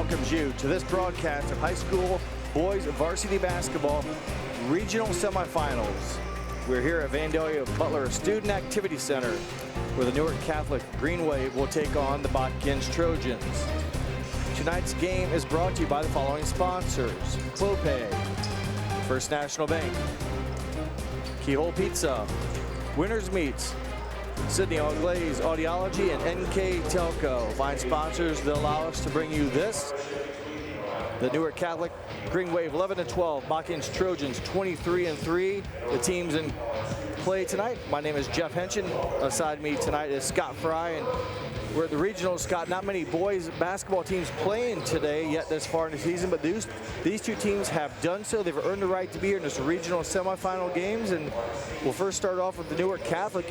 welcomes you to this broadcast of high school boys varsity basketball regional semifinals. We're here at Vandalia Butler Student Activity Center, where the Newark Catholic Green Wave will take on the Botkins Trojans. Tonight's game is brought to you by the following sponsors: Clopay, First National Bank, Keyhole Pizza, Winners Meats, Sydney All Glaze Audiology, and NKTelco. Fine sponsors that allow us to bring you this. The Newark Catholic Green Wave 11-12, Botkins Trojans 23-3. The teams in play tonight. My name is Jeff Henson. Aside me tonight is Scott Fry, and we're at the regionals. Scott, not many boys basketball teams playing today yet this far in the season, but these two teams have done so. They've earned the right to be here in this regional semifinal games, and we'll first start off with the Newark Catholic.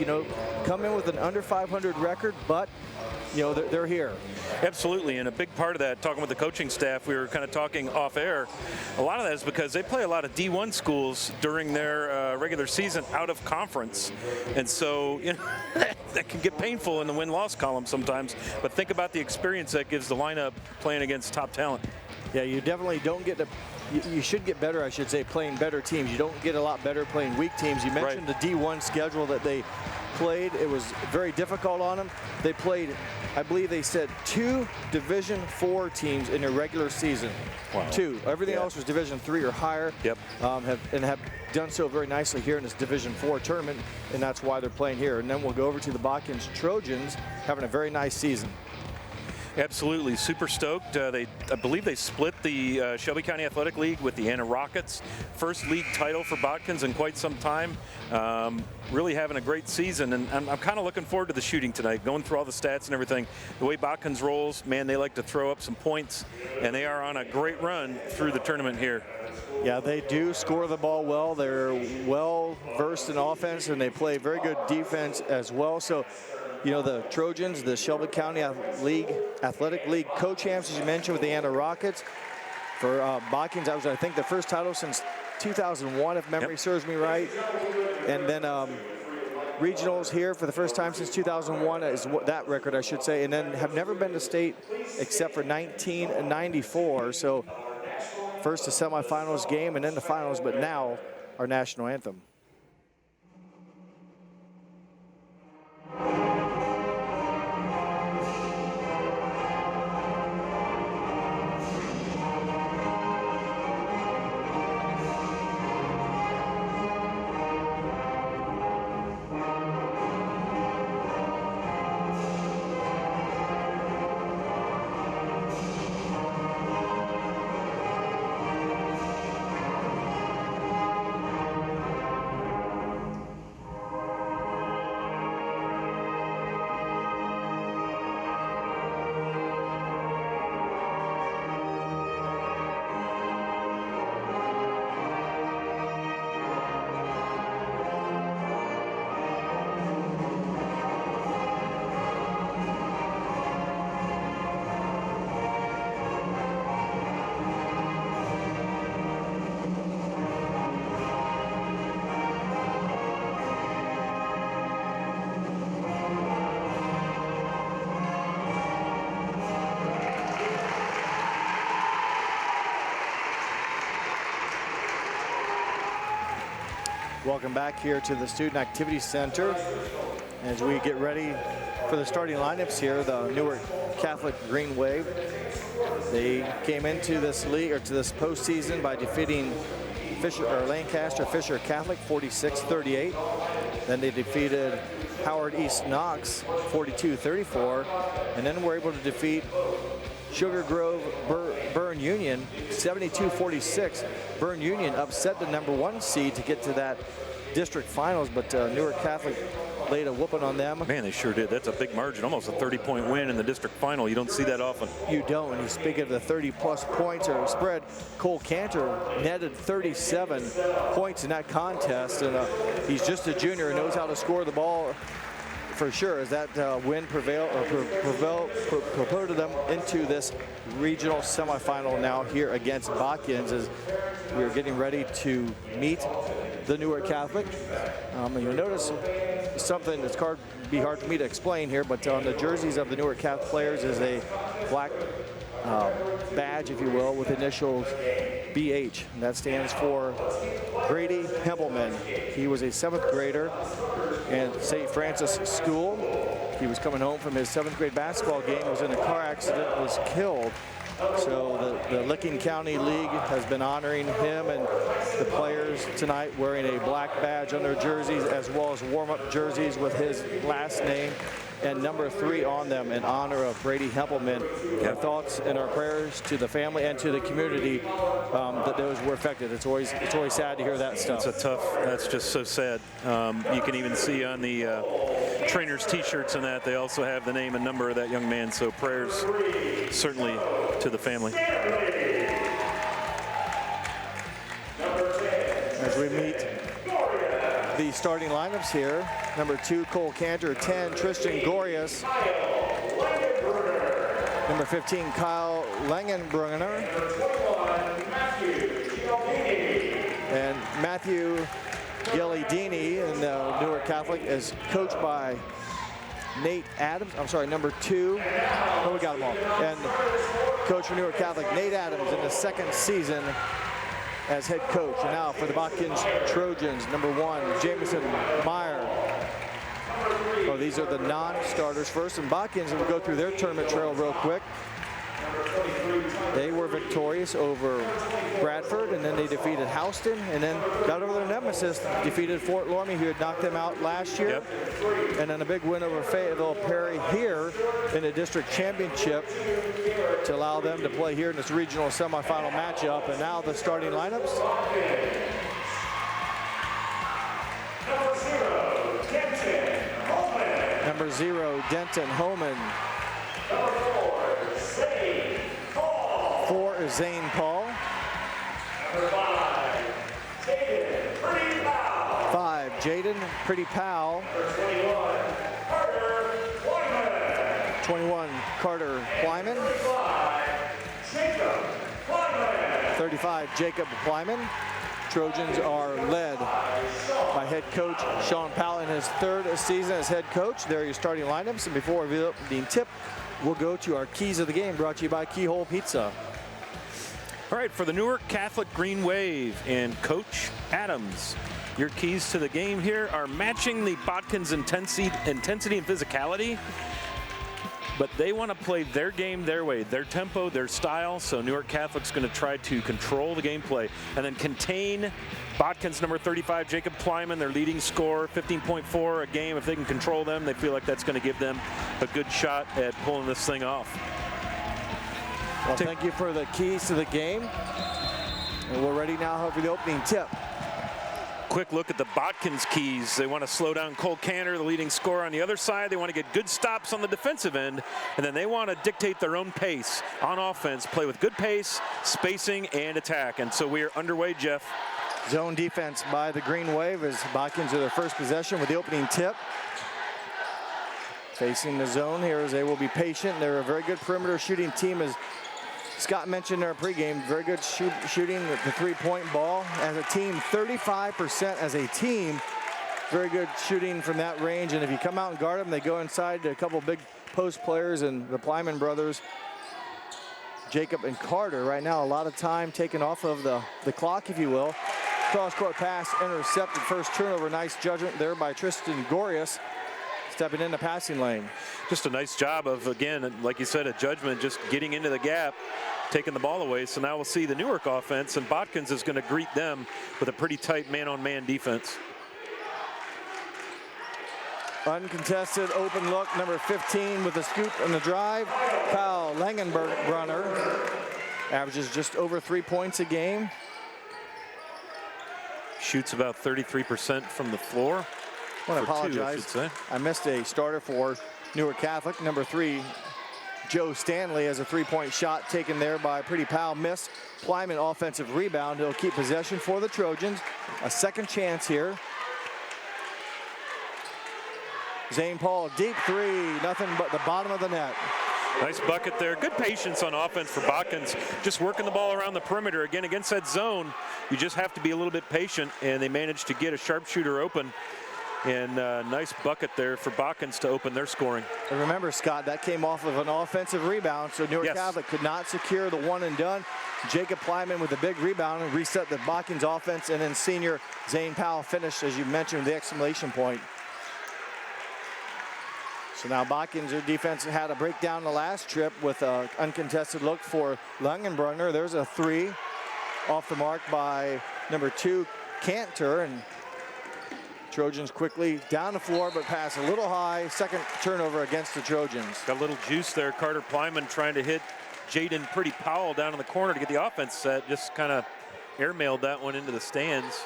Come in with an under 500 record, but they're here. Absolutely, and a big part of that, talking with the coaching staff, we were kind of talking off air, a lot of that is because they play a lot of D1 schools during their regular season out of conference. And so, that can get painful in the win-loss column sometimes, but think about the experience that gives the lineup playing against top talent. Yeah, you definitely don't get you should get better, I should say, playing better teams. You don't get a lot better playing weak teams. You mentioned the D1 schedule that they played. It was very difficult on them. They played, I believe they said, 2 Division IV teams in their regular season. Wow. 2. Everything else was Division III or higher. Yep. Have done so very nicely here in this Division IV tournament, and that's why they're playing here. And then we'll go over to the Botkins Trojans, having a very nice season. Absolutely, super stoked. I believe they split the Shelby County Athletic League with the Anna Rockets. First league title for Botkins in quite some time. Really having a great season, and I'm kind of looking forward to the shooting tonight, going through all the stats and everything. The way Botkins rolls, man, they like to throw up some points, and they are on a great run through the tournament here. Yeah, they do score the ball well. They're well versed in offense, and they play very good defense as well. So, the Trojans, the Shelby County Athletic League co-champs, as you mentioned, with the Anna Rockets. For Botkins, that was, I think, the first title since 2001, if memory serves me right. And then regionals here for the first time since 2001 is that record, I should say. And then have never been to state except for 1994. So first the semifinals game and then the finals, but now our national anthem. Welcome back here to the Student Activity Center as we get ready for the starting lineups here. The Newark Catholic Green Wave. They came into this league, or to this postseason, by defeating Lancaster Fisher Catholic 46-38. Then they defeated Howard East Knox 42-34, and then were able to defeat Sugar Grove Burn Union 72-46. Burn Union upset the #1 seed to get to that district finals, but Newark Catholic laid a whooping on them. Man, they sure did. That's a big margin, almost a 30-point win in the district final. You don't see that often. You don't. And speaking of the 30-plus points or spread, Cole Cantor netted 37 points in that contest, and he's just a junior and knows how to score the ball for sure, as that win propelled them into this regional semifinal now here against Botkins, as we're getting ready to meet the Newark Catholic. And you'll notice something that's hard for me to explain here, but on the jerseys of the Newark Catholic players is a black badge, if you will, with initials BH. And that stands for Brady Hempelman. He was a 7th grader in St. Francis School. He was coming home from his 7th grade basketball game, was in a car accident, was killed. So the Licking County League has been honoring him and the players tonight, wearing a black badge on their jerseys, as well as warm-up jerseys with his last name and number 3 on them in honor of Brady Hempelman. Our thoughts and our prayers to the family and to the community that those were affected. It's always sad to hear that stuff. That's just so sad. You can even see on the trainers' t-shirts and that they also have the name and number of that young man. So prayers certainly to the family. As we meet the starting lineups here, number 2, Cole Cantor, 10, Tristan Gorius, number 15, Kyle Langenbrunner, and Matthew Gilliadini, and Newark Catholic is coached by Nate Adams. I'm sorry, number 2. Oh, we got them all. And coach for Newark Catholic, Nate Adams, in the 2nd season as head coach. And now for the Botkins Trojans, number 1, Jamison Meyer. Oh, these are the non-starters first. And Botkins, and we'll go through their tournament trail real quick. They were victorious over Bradford, and then they defeated Houston, and then got over their nemesis, defeated Fort Loramie, who had knocked them out last year. Yep. And then a big win over Fayetteville Perry here in the district championship to allow them to play here in this regional semifinal matchup. And now the starting lineups. Number 0, Denton Holman. 4 is Zane Paul. 5, Jaden Pretty Powell. 21, Carter Plyman. 35, Jacob Plyman. Trojans are led by head coach Sean Powell in his 3rd season as head coach. There are your starting lineups. And before we reveal the tip, we'll go to our keys of the game, brought to you by Keyhole Pizza. All right, for the Newark Catholic Green Wave and Coach Adams, your keys to the game here are matching the Botkins intensity and physicality, but they want to play their game their way, their tempo, their style. So Newark Catholic's going to try to control the gameplay and then contain Botkins number 35, Jacob Plyman, their leading scorer, 15.4 a game. If they can control them, they feel like that's going to give them a good shot at pulling this thing off. Well, thank you for the keys to the game. And we're ready now for the opening tip. Quick look at the Botkins keys. They want to slow down Cole Cantor, the leading scorer on the other side. They want to get good stops on the defensive end, and then they want to dictate their own pace on offense, play with good pace, spacing, and attack. And so we are underway, Jeff. Zone defense by the Green Wave as Botkins are their first possession with the opening tip. Facing the zone here as they will be patient. They're a very good perimeter shooting team, as Scott mentioned in our pregame. Very good shooting the 3-point ball as a team, 35% as a team. Very good shooting from that range, and if you come out and guard them, they go inside to a couple big post players, and the Plyman brothers, Jacob and Carter, right now a lot of time taken off of the clock, if you will. Cross-court pass intercepted, first turnover. Nice judgment there by Tristan Gorius, stepping in the passing lane. Just a nice job of, again, like you said, a judgment, just getting into the gap, taking the ball away. So now we'll see the Newark offense, and Botkins is going to greet them with a pretty tight man-on-man defense. Uncontested open look, number 15 with the scoop and the drive. Kyle Langenbrunner averages just over 3 points a game. Shoots about 33% from the floor. I want to apologize. I missed a starter for Newark Catholic. Number 3, Joe Stanley, has a 3-point shot taken there by Pretty Powell. Missed. Plyman offensive rebound. He'll keep possession for the Trojans. A second chance here. Zane Paul, deep 3, nothing but the bottom of the net. Nice bucket there. Good patience on offense for Botkins. Just working the ball around the perimeter. Again, against that zone, you just have to be a little bit patient, and they managed to get a sharpshooter open. And nice bucket there for Botkins to open their scoring. And remember, Scott, that came off of an offensive rebound, so Newark Catholic could not secure the one and done. Jacob Plyman with a big rebound and reset the Botkins offense, and then senior Zane Powell finished, as you mentioned, the exclamation point. So now Botkins, their defense had a breakdown the last trip with an uncontested look for Langenbrunner. There's a three off the mark by number 2, Cantor, and Trojans quickly down the floor, but pass a little high. Second turnover against the Trojans. Got a little juice there. Carter Plyman trying to hit Jaden Pretty Powell down in the corner to get the offense set. Just kind of airmailed that one into the stands.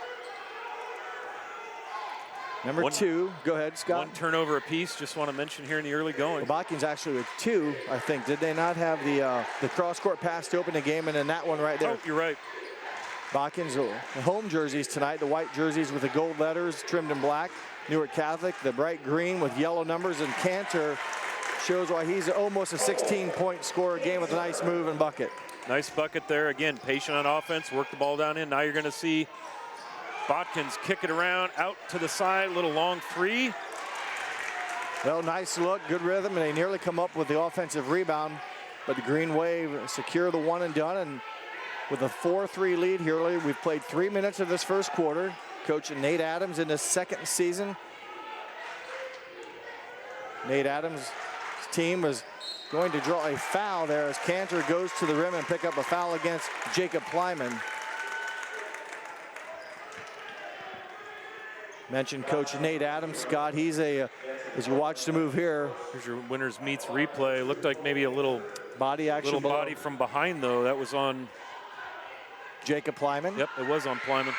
Number 2, go ahead, Scott. One turnover apiece. Just want to mention here in the early going. Well, Botkins actually with 2, I think. Did they not have the cross-court pass to open the game, and then that one right there? Oh, you're right. Botkins home jerseys tonight, the white jerseys with the gold letters trimmed in black. Newark Catholic, the bright green with yellow numbers, and Cantor shows why he's almost a 16-point scorer game with a nice move and bucket. Nice bucket there. Again, patient on offense, work the ball down in. Now you're going to see Botkins kick it around, out to the side, little long three. Well, nice look, good rhythm, and they nearly come up with the offensive rebound, but the Green Wave secure the one and done, and with a 4-3 lead here, we've played 3 minutes of this first quarter. Coach Nate Adams in his second season. Nate Adams' team was going to draw a foul there as Cantor goes to the rim and pick up a foul against Jacob Plyman. Mentioned Coach Nate Adams. Scott, he's as you watch the move here. Here's your winners meets replay. Looked like maybe a little body action. Little body from behind, though. That was on Jacob Plyman. Yep, it was on Plyman.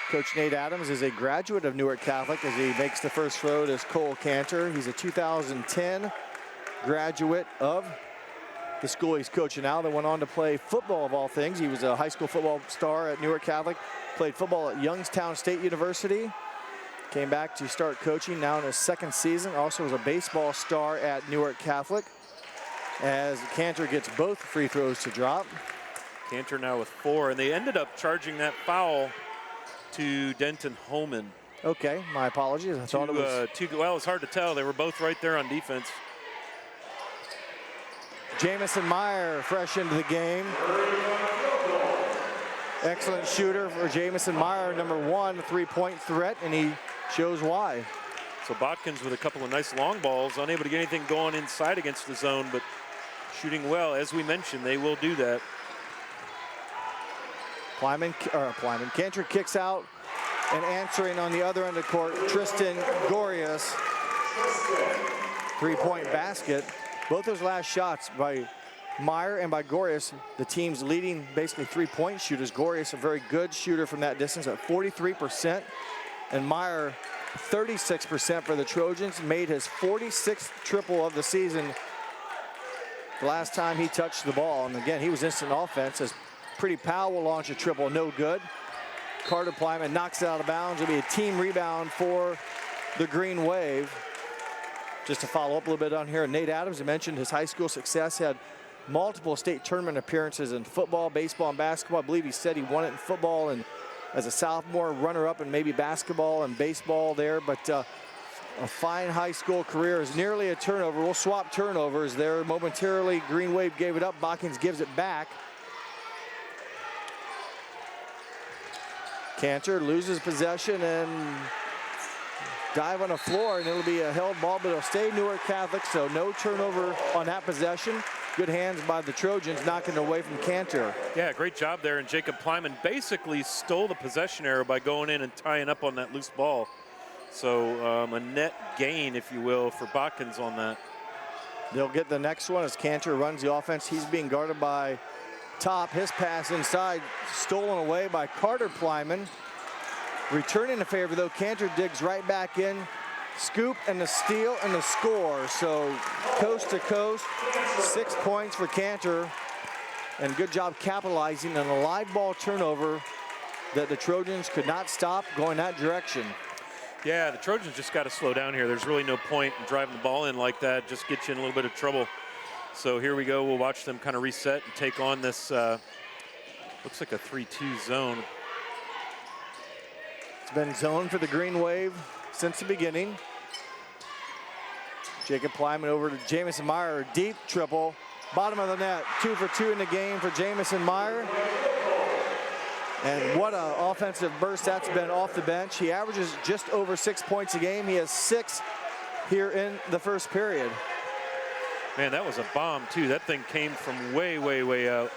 Coach Nate Adams is a graduate of Newark Catholic as he makes the first throw as Cole Cantor. He's a 2010 graduate of the school he's coaching now. That went on to play football of all things. He was a high school football star at Newark Catholic, played football at Youngstown State University, came back to start coaching now in his second season. Also was a baseball star at Newark Catholic as Cantor gets both free throws to drop. Cantor now with 4, and they ended up charging that foul to Denton Holman. Okay, my apologies. I thought it was well, it's hard to tell. They were both right there on defense. Jamison Meyer fresh into the game. Excellent shooter for Jamison Meyer, number 1, three-point threat, and he shows why. So Botkins with a couple of nice long balls, unable to get anything going inside against the zone, but shooting well. As we mentioned, they will do that. Cantor kicks out, and answering on the other end of the court, Tristan Gorius. Three-point basket. Both those last shots by Meyer and by Gorius, the team's leading basically three-point shooters. Gorius, a very good shooter from that distance at 43%, and Meyer 36% for the Trojans. Made his 46th triple of the season the last time he touched the ball. And again, he was instant offense as Pretty Powell will launch a triple, no good. Carter Plyman knocks it out of bounds. It'll be a team rebound for the Green Wave. Just to follow up a little bit on here, Nate Adams, I mentioned his high school success, had multiple state tournament appearances in football, baseball, and basketball. I believe he said he won it in football and as a sophomore, runner-up in maybe basketball and baseball there, but a fine high school career is nearly a turnover. We'll swap turnovers there momentarily. Green Wave gave it up. Botkins gives it back. Cantor loses possession and dive on the floor, and it'll be a held ball, but it'll stay Newark Catholic, so no turnover on that possession. Good hands by the Trojans, knocking it away from Cantor. Yeah, great job there, and Jacob Plyman basically stole the possession arrow by going in and tying up on that loose ball. So a net gain, if you will, for Botkins on that. They'll get the next one as Cantor runs the offense. He's being guarded by Top. His pass inside, stolen away by Carter Plyman. Returning the favor, though, Cantor digs right back in. Scoop and the steal and the score. So coast to coast, 6 points for Cantor. And good job capitalizing on a live ball turnover that the Trojans could not stop going that direction. Yeah, the Trojans just got to slow down here. There's really no point in driving the ball in like that. Just get you in a little bit of trouble. So here we go. We'll watch them kind of reset and take on this, looks like a 3-2 zone. It's been zone for the Green Wave since the beginning. Jacob Plyman over to Jamison Meyer, deep triple. Bottom of the net, 2 for 2 in the game for Jamison Meyer. And what an offensive burst that's been off the bench. He averages just over 6 points a game. He has 6 here in the first period. Man, that was a bomb, too. That thing came from way, way, way out.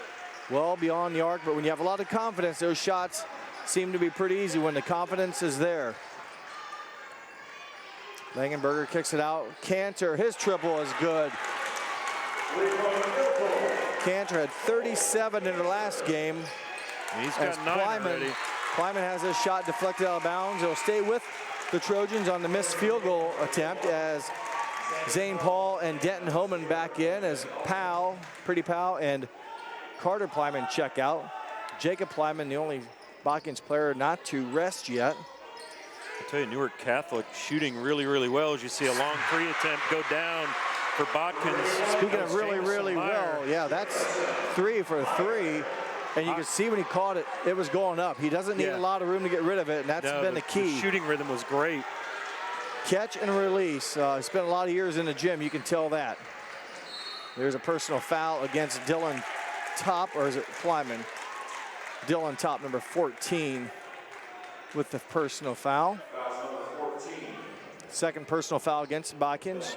Well beyond the arc, but when you have a lot of confidence, those shots seem to be pretty easy when the confidence is there. Langenberger kicks it out. Cantor, his triple is good. Cantor had 37 in the last game. He's got 9 already. Plyman has his shot deflected out of bounds. He'll stay with the Trojans on the missed field goal attempt as Zane Paul and Denton Homan back in as Pretty Powell, and Carter Plyman check out. Jacob Plyman, the only Botkins player not to rest yet. I'll tell you, Newark Catholic shooting really, really well as you see a long 3 attempt go down for Botkins. Speaking of really, really well, yeah, that's 3 for 3. And you can see when he caught it, it was going up. He doesn't need a lot of room to get rid of it, and that's been the key. The shooting rhythm was great. Catch and release. He spent a lot of years in the gym, you can tell that. There's a personal foul against Dylan Top, or is it Plyman? Dylan Top, number 14, with the personal foul. Second personal foul against Botkins.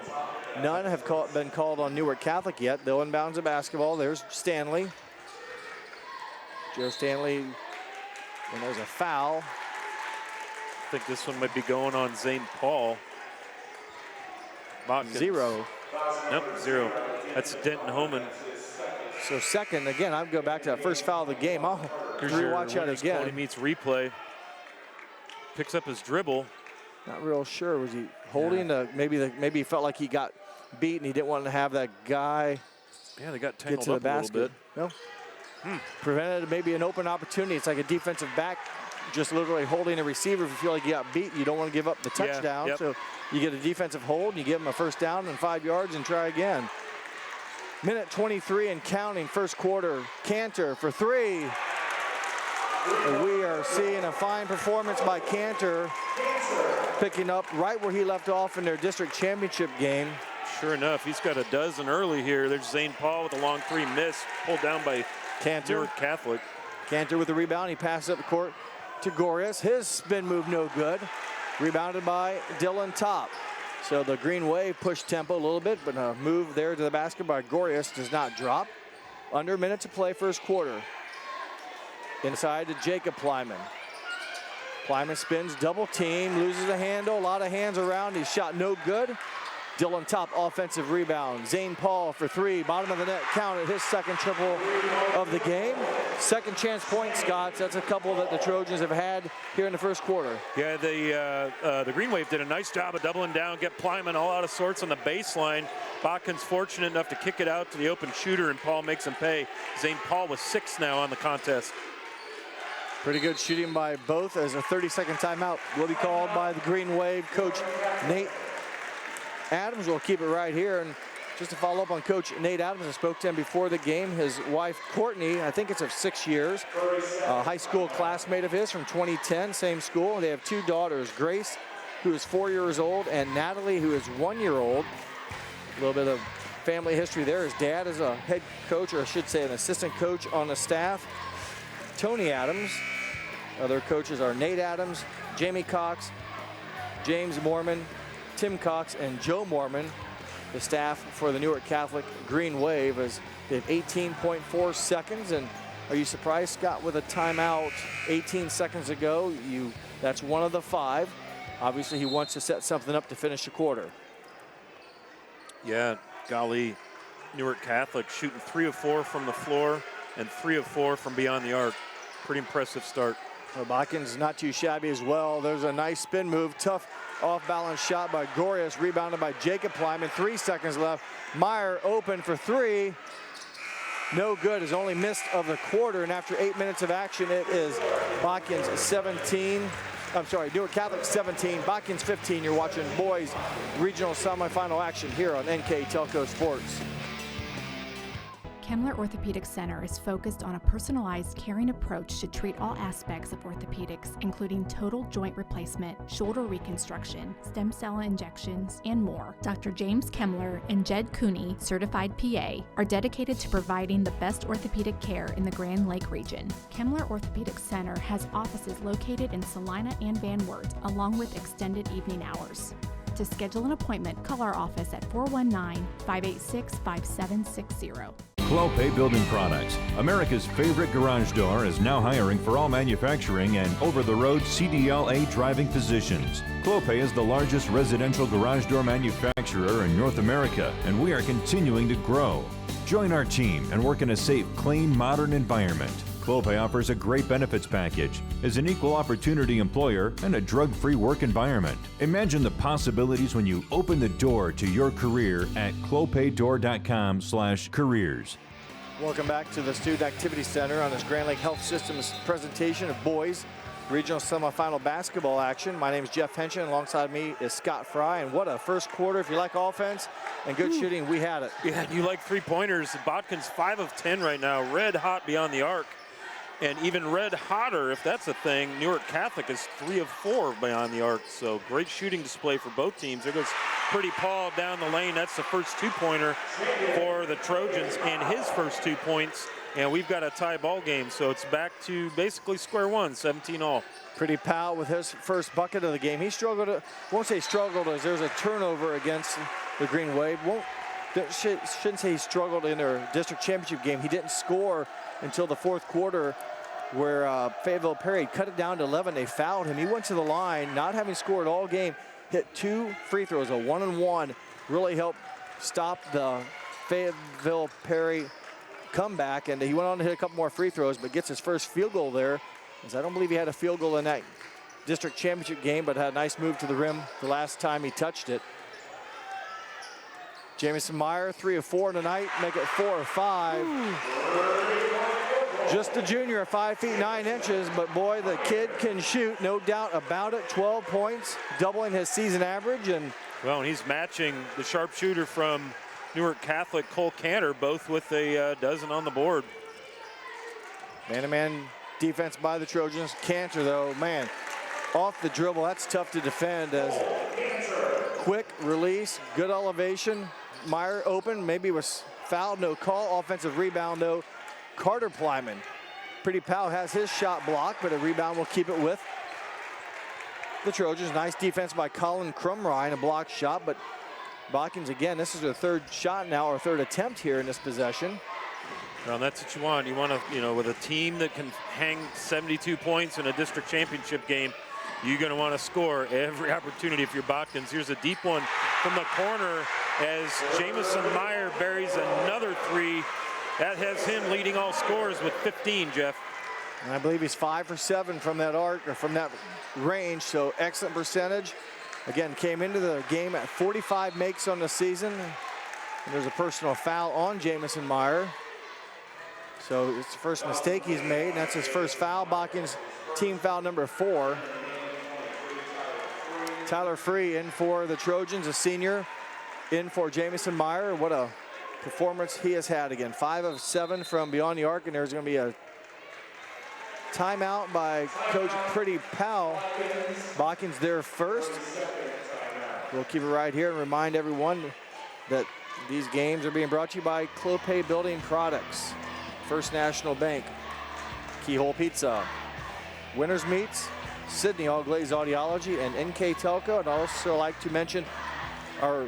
None have been called on Newark Catholic yet. They'll inbounds the basketball. There's Stanley. Joe Stanley, and there's a foul. I think this one might be going on Zane Paul. Botkins. 0. Nope, 0. That's Denton Homan. So second, again, I'll go back to that first foul of the game. I'll rewatch that again. Quality meets replay. Picks up his dribble. Not real sure. Was he holding the, maybe he felt like he got beat and he didn't want to have that guy they got get tangled to the up basket. a little bit. No. Prevented maybe an open opportunity. It's like a defensive back just literally holding a receiver. If you feel like you got beat, you don't want to give up the touchdown. So you get a defensive hold, and you give him a first down and 5 yards and try again. Minute 23 and counting, first quarter. Cantor for 3. And we are seeing a fine performance by Cantor, picking up right where he left off in their district championship game. Sure enough, he's got a dozen early here. There's Zane Paul with a long 3 miss, pulled down by Cantor. Newark Catholic. Cantor with the rebound. He passes up the court to Gorius. His spin move no good. Rebounded by Dylan Top. So the Green Wave pushed tempo a little bit, but a move there to the basket by Gorius does not drop. Under a minute to play, first quarter. Inside to Jacob Plyman. Plyman spins, double team, loses a handle. A lot of hands around. He's shot no good. Dylan Top offensive rebound. Zane Paul for 3, bottom of the net, counted his second triple of the game. Second chance point, Scott. That's a couple that the Trojans have had here in the first quarter. Yeah, the Green Wave did a nice job of doubling down, get Plyman all out of sorts on the baseline. Botkins fortunate enough to kick it out to the open shooter, and Paul makes him pay. Zane Paul with 6 now on the contest. Pretty good shooting by both, as a 30-second timeout will be called by the Green Wave. Coach Nate Adams will keep it right here. And just to follow up on Coach Nate Adams, I spoke to him before the game. His wife, Courtney, I think it's of 6 years, a high school classmate of his from 2010, same school. They have 2 daughters, Grace, who is 4 years old, and Natalie, who is 1 year old. A little bit of family history there. His dad is a head coach, or I should say an assistant coach on the staff. Tony Adams. Other coaches are Nate Adams, Jamie Cox, James Mormon, Tim Cox, and Joe Mormon. The staff for the Newark Catholic Green Wave is they have 18.4 seconds. And are you surprised, Scott, with a timeout 18 seconds ago? That's one of the 5. Obviously, he wants to set something up to finish the quarter. Yeah, golly, Newark Catholic shooting 3 of 4 from the floor and 3 of 4 from beyond the arc. Pretty impressive start. Well, Botkins not too shabby as well. There's a nice spin move, tough off-balance shot by Gorius, rebounded by Jacob Plyman. 3 seconds left. Meyer open for 3. No good. His only missed of the quarter, and after 8 minutes of action, it is Botkins 17. I'm sorry, Newark Catholic 17, Botkins 15. You're watching boys regional semifinal action here on NKTelco Sports. Kemmler Orthopedic Center is focused on a personalized, caring approach to treat all aspects of orthopedics, including total joint replacement, shoulder reconstruction, stem cell injections, and more. Dr. James Kemmler and Jed Cooney, certified PA, are dedicated to providing the best orthopedic care in the Grand Lake region. Kemmler Orthopedic Center has offices located in Salina and Van Wert, along with extended evening hours. To schedule an appointment, call our office at 419-586-5760. Clopay Building Products, America's favorite garage door, is now hiring for all manufacturing and over-the-road CDLA driving positions. Clopay is the largest residential garage door manufacturer in North America, and we are continuing to grow. Join our team and work in a safe, clean, modern environment. Clopay offers a great benefits package, is an equal opportunity employer, and a drug-free work environment. Imagine the possibilities when you open the door to your career at clopaydoor.com/careers. Welcome back to the Student Activity Center on this Grand Lake Health Systems presentation of boys regional semifinal basketball action. My name is Jeff Henschen. Alongside me is Scott Fry. And what a first quarter. If you like offense and good shooting, we had it. Yeah, you like three-pointers. Botkins 5 of 10 right now, red hot beyond the arc. And even red hotter, if that's a thing, Newark Catholic is 3 of 4 beyond the arc. So great shooting display for both teams. There goes Pretty Paul down the lane. That's the first two-pointer for the Trojans and his first 2 points. And we've got a tie ball game, so it's back to basically square one, 17 all. Pretty Powell with his first bucket of the game. He struggled, won't say struggled, as there's a turnover against the Green Wave. Shouldn't say he struggled in their district championship game. He didn't score until the fourth quarter, where Fayetteville Perry cut it down to 11. They fouled him. He went to the line, not having scored all game, hit 2 free throws, a 1-and-1, really helped stop the Fayetteville Perry comeback, and he went on to hit a couple more free throws, but gets his first field goal there, as I don't believe he had a field goal in that district championship game, but had a nice move to the rim the last time he touched it. Jamison Meyer, 3 of 4 tonight, make it 4 of 5. Just a junior at 5 feet 9 inches, but boy, the kid can shoot, no doubt about it. 12 points, doubling his season average. And well, and he's matching the sharpshooter from Newark Catholic, Cole Cantor, both with a dozen on the board. Man-to-man defense by the Trojans. Cantor, though, man, off the dribble, that's tough to defend. As quick release, good elevation. Meyer open, maybe was fouled, no call. Offensive rebound, though. Carter Plyman. Pretty Powell has his shot blocked, but a rebound will keep it with the Trojans. Nice defense by Colin Crumrine, a blocked shot, but Botkins, again, this is their third shot now, or third attempt here in this possession. Well, that's what you want. You want to, with a team that can hang 72 points in a district championship game, you're going to want to score every opportunity if you're Botkins. Here's a deep one from the corner as Jamison Meyer buries another 3. That has him leading all scorers with 15, Jeff. And I believe he's 5 for 7 from that arc, or from that range, so excellent percentage. Again, came into the game at 45 makes on the season. And there's a personal foul on Jamison Meyer. So it's the first mistake he's made, and that's his first foul. Botkins team foul number 4. Tyler Free in for the Trojans, a senior, in for Jamison Meyer. What a performance he has had again. 5 of 7 from beyond the arc, and there's going to be a timeout by Coach Pretty Powell. Botkins there first. We'll keep it right here and remind everyone that these games are being brought to you by Clopay Building Products, First National Bank, Keyhole Pizza, Winners Meats, Sydney All Glaze Audiology, and NKTelco. I'd also like to mention our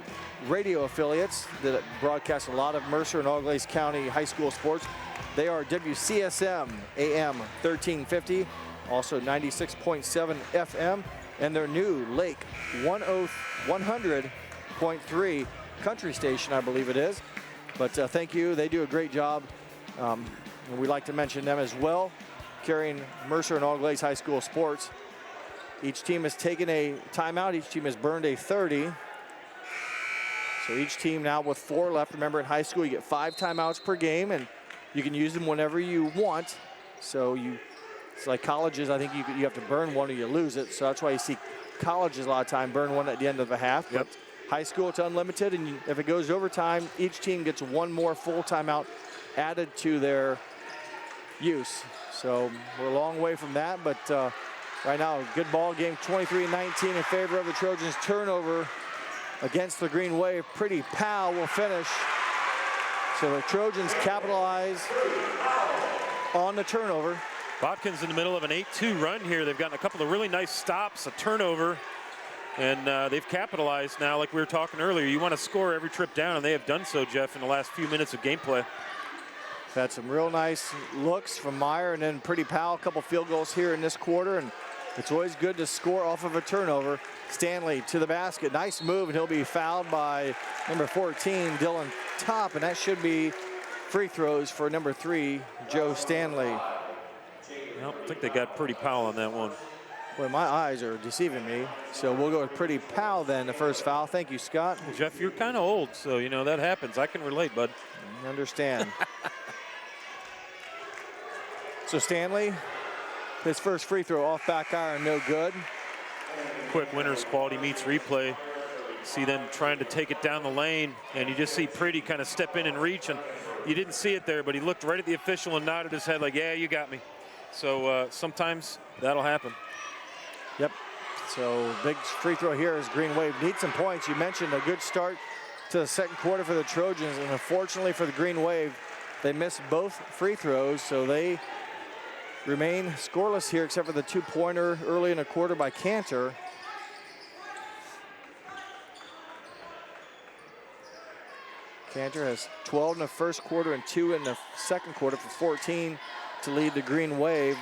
radio affiliates that broadcast a lot of Mercer and All Glaze County high school sports. They are WCSM AM 1350, also 96.7 FM, and their new Lake 100.3 country station, I believe it is. But thank you, they do a great job. And we'd like to mention them as well, carrying Mercer and All Glaze high school sports. Each team has taken a timeout. Each team has burned a 30. So each team now with 4 left. Remember, in high school, you get 5 timeouts per game, and you can use them whenever you want. So it's like colleges. I think you have to burn one or you lose it. So that's why you see colleges a lot of time burn one at the end of a half. Yep. But high school, it's unlimited, and if it goes overtime, each team gets 1 more full timeout added to their use. So we're a long way from that, but right now, a good ball game, 23-19 in favor of the Trojans. Turnover against the Green Wave. Pretty Powell will finish. So the Trojans capitalize on the turnover. Botkins in the middle of an 8-2 run here. They've gotten a couple of really nice stops, a turnover, and they've capitalized now like we were talking earlier. You want to score every trip down, and they have done so, Jeff, in the last few minutes of gameplay. Had some real nice looks from Meyer, and then Pretty Powell, a couple field goals here in this quarter, and it's always good to score off of a turnover. Stanley to the basket, nice move, and he'll be fouled by number 14, Dylan Top, and that should be free throws for number 3, Joe Stanley. I don't think they got Pretty Powell on that one. Boy, my eyes are deceiving me. So we'll go with Pretty Powell then, the first foul. Thank you, Scott. Well, Jeff, you're kind of old, so, you know, that happens. I can relate, bud. I understand. So Stanley, his first free throw off back iron, no good. Quick winners quality meets replay. See them trying to take it down the lane, and you just see Pretty kind of step in and reach, and you didn't see it there, but he looked right at the official and nodded his head like, yeah, you got me. So sometimes that'll happen. Yep. So big free throw here as Green Wave needs some points. You mentioned a good start to the second quarter for the Trojans, and unfortunately for the Green Wave, they missed both free throws, so they remain scoreless here except for the two-pointer early in the quarter by Cantor. Cantor has 12 in the first quarter and 2 in the second quarter for 14 to lead the Green Wave.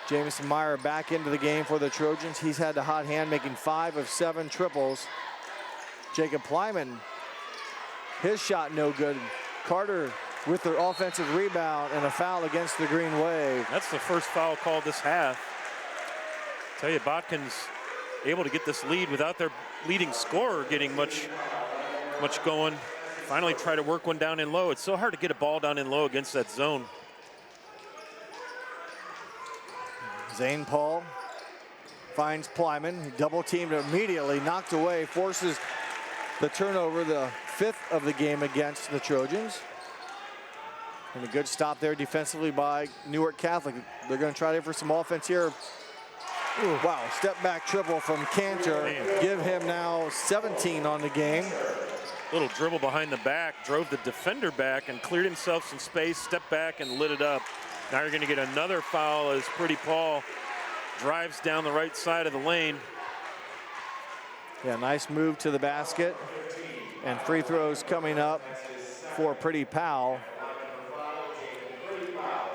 Jamison Meyer back into the game for the Trojans. He's had the hot hand, making 5 of 7 triples. Jacob Plyman, his shot no good. Carter with their offensive rebound and a foul against the Green Wave. That's the first foul called this half. Tell you, Botkins able to get this lead without their leading scorer getting much going. Finally try to work one down in low. It's so hard to get a ball down in low against that zone. Zane Paul finds Plyman. He double teamed immediately, knocked away, forces the turnover, the 5th of the game against the Trojans. And a good stop there defensively by Newark Catholic. They're going to try for some offense here. Ooh, wow, step back triple from Cantor. Man. Give him now 17 on the game. Little dribble behind the back, drove the defender back and cleared himself some space, stepped back and lit it up. Now you're going to get another foul as Pretty Paul drives down the right side of the lane. Yeah, nice move to the basket. And free throws coming up for Pretty Powell.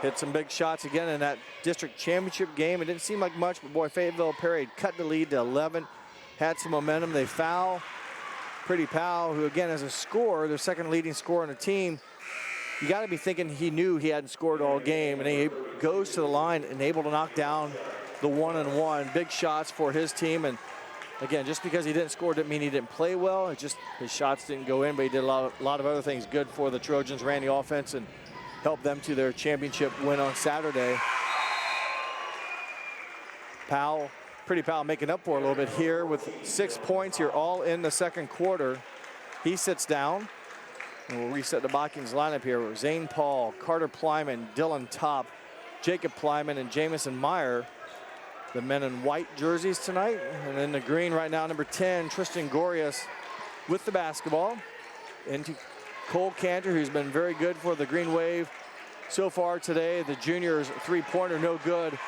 Hit some big shots again in that district championship game. It didn't seem like much, but boy, Fayetteville Perry had cut the lead to 11. Had some momentum. They foul Pretty Powell, who again is a scorer, their second leading scorer on the team. You got to be thinking he knew he hadn't scored all game, and he goes to the line and able to knock down the 1-and-1. Big shots for his team, and again, just because he didn't score didn't mean he didn't play well. It just his shots didn't go in, but he did a lot of other things good for the Trojans, ran the offense and helped them to their championship win on Saturday. Powell, Pretty Powell making up for a little bit here with 6 points here, all in the second quarter. He sits down. And we'll reset the Botkins lineup here. Zane Paul, Carter Plyman, Dylan Top, Jacob Plyman, and Jamison Meyer. The men in white jerseys tonight. And in the green right now, number 10, Tristan Gorius with the basketball. Into Cole Cantor, who's been very good for the Green Wave so far today. The junior's three-pointer, no good.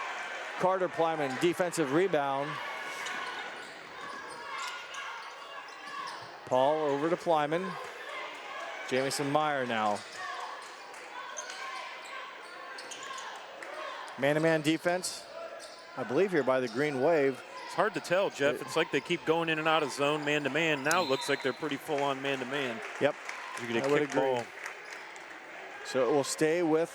Carter Plyman, defensive rebound. Paul over to Plyman. Jamison Meyer now. Man-to-man defense, I believe here by the Green Wave. It's hard to tell, Jeff. It's like they keep going in and out of zone man-to-man. Now it looks like they're pretty full on man-to-man. Yep. You get a kick ball. So it will stay with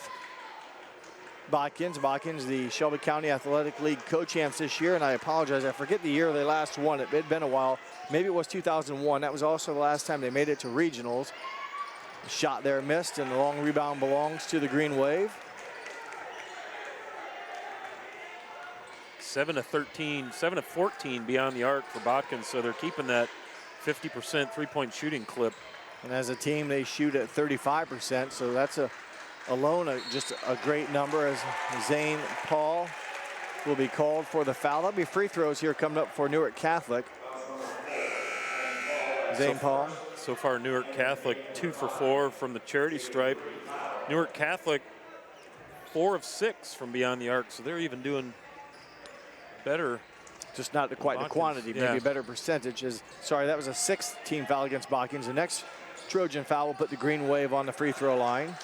Botkins. Botkins, the Shelby County Athletic League co-champs this year, and I apologize, I forget the year they last won it. It'd been a while. Maybe it was 2001. That was also the last time they made it to regionals. Shot there missed, and the long rebound belongs to the Green Wave. 7 of 14 beyond the arc for Botkins, so they're keeping that 50% three-point shooting clip. And as a team, they shoot at 35%, so that's a alone, just a great number, as Zane Paul will be called for the foul. There'll be free throws here coming up for Newark Catholic. Zane Paul. So far, Newark Catholic 2 for 4 from the charity stripe. Newark Catholic 4 of 6 from beyond the arc, so they're even doing better. Just not quite the quantity, maybe yeah. a better percentage. Sorry, that was a 6th team foul against Botkins. The next Trojan foul will put the Green Wave on the free throw line.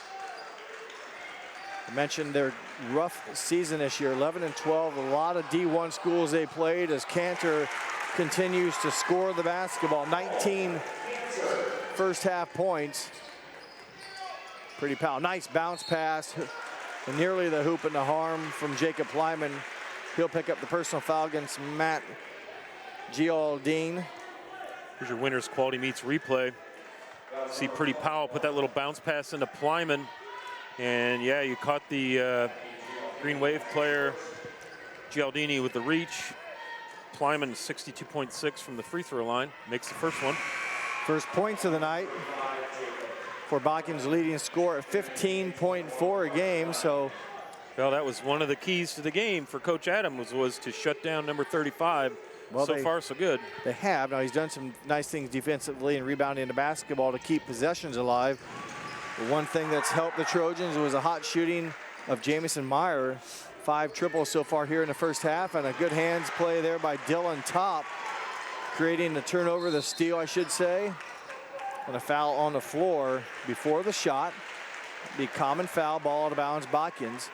I mentioned their rough season this year, 11 and 12. A lot of D1 schools they played as Cantor continues to score the basketball. 19 first half points. Pretty Powell, nice bounce pass. And nearly the hoop and the harm from Jacob Plyman. He'll pick up the personal foul against Matt Gialdine. Here's your Winners Quality Meets replay. See Pretty Powell put that little bounce pass into Plyman. And yeah, you caught the Green Wave player, Gialdini, with the reach. Plyman 62.6 from the free throw line, makes the first one. First points of the night for Botkins, leading score at 15.4 a game. So, well, that was one of the keys to the game for Coach Adams was to shut down number 35. Well, so far, so good. They have. Now, he's done some nice things defensively and rebounding the basketball to keep possessions alive. The one thing that's helped the Trojans was a hot shooting of Jamison Meyer. 5 triples so far here in the first half, and a good hands play there by Dylan Top, creating the turnover, the steal, I should say. And a foul on the floor before the shot. The common foul, ball out of bounds, Botkins.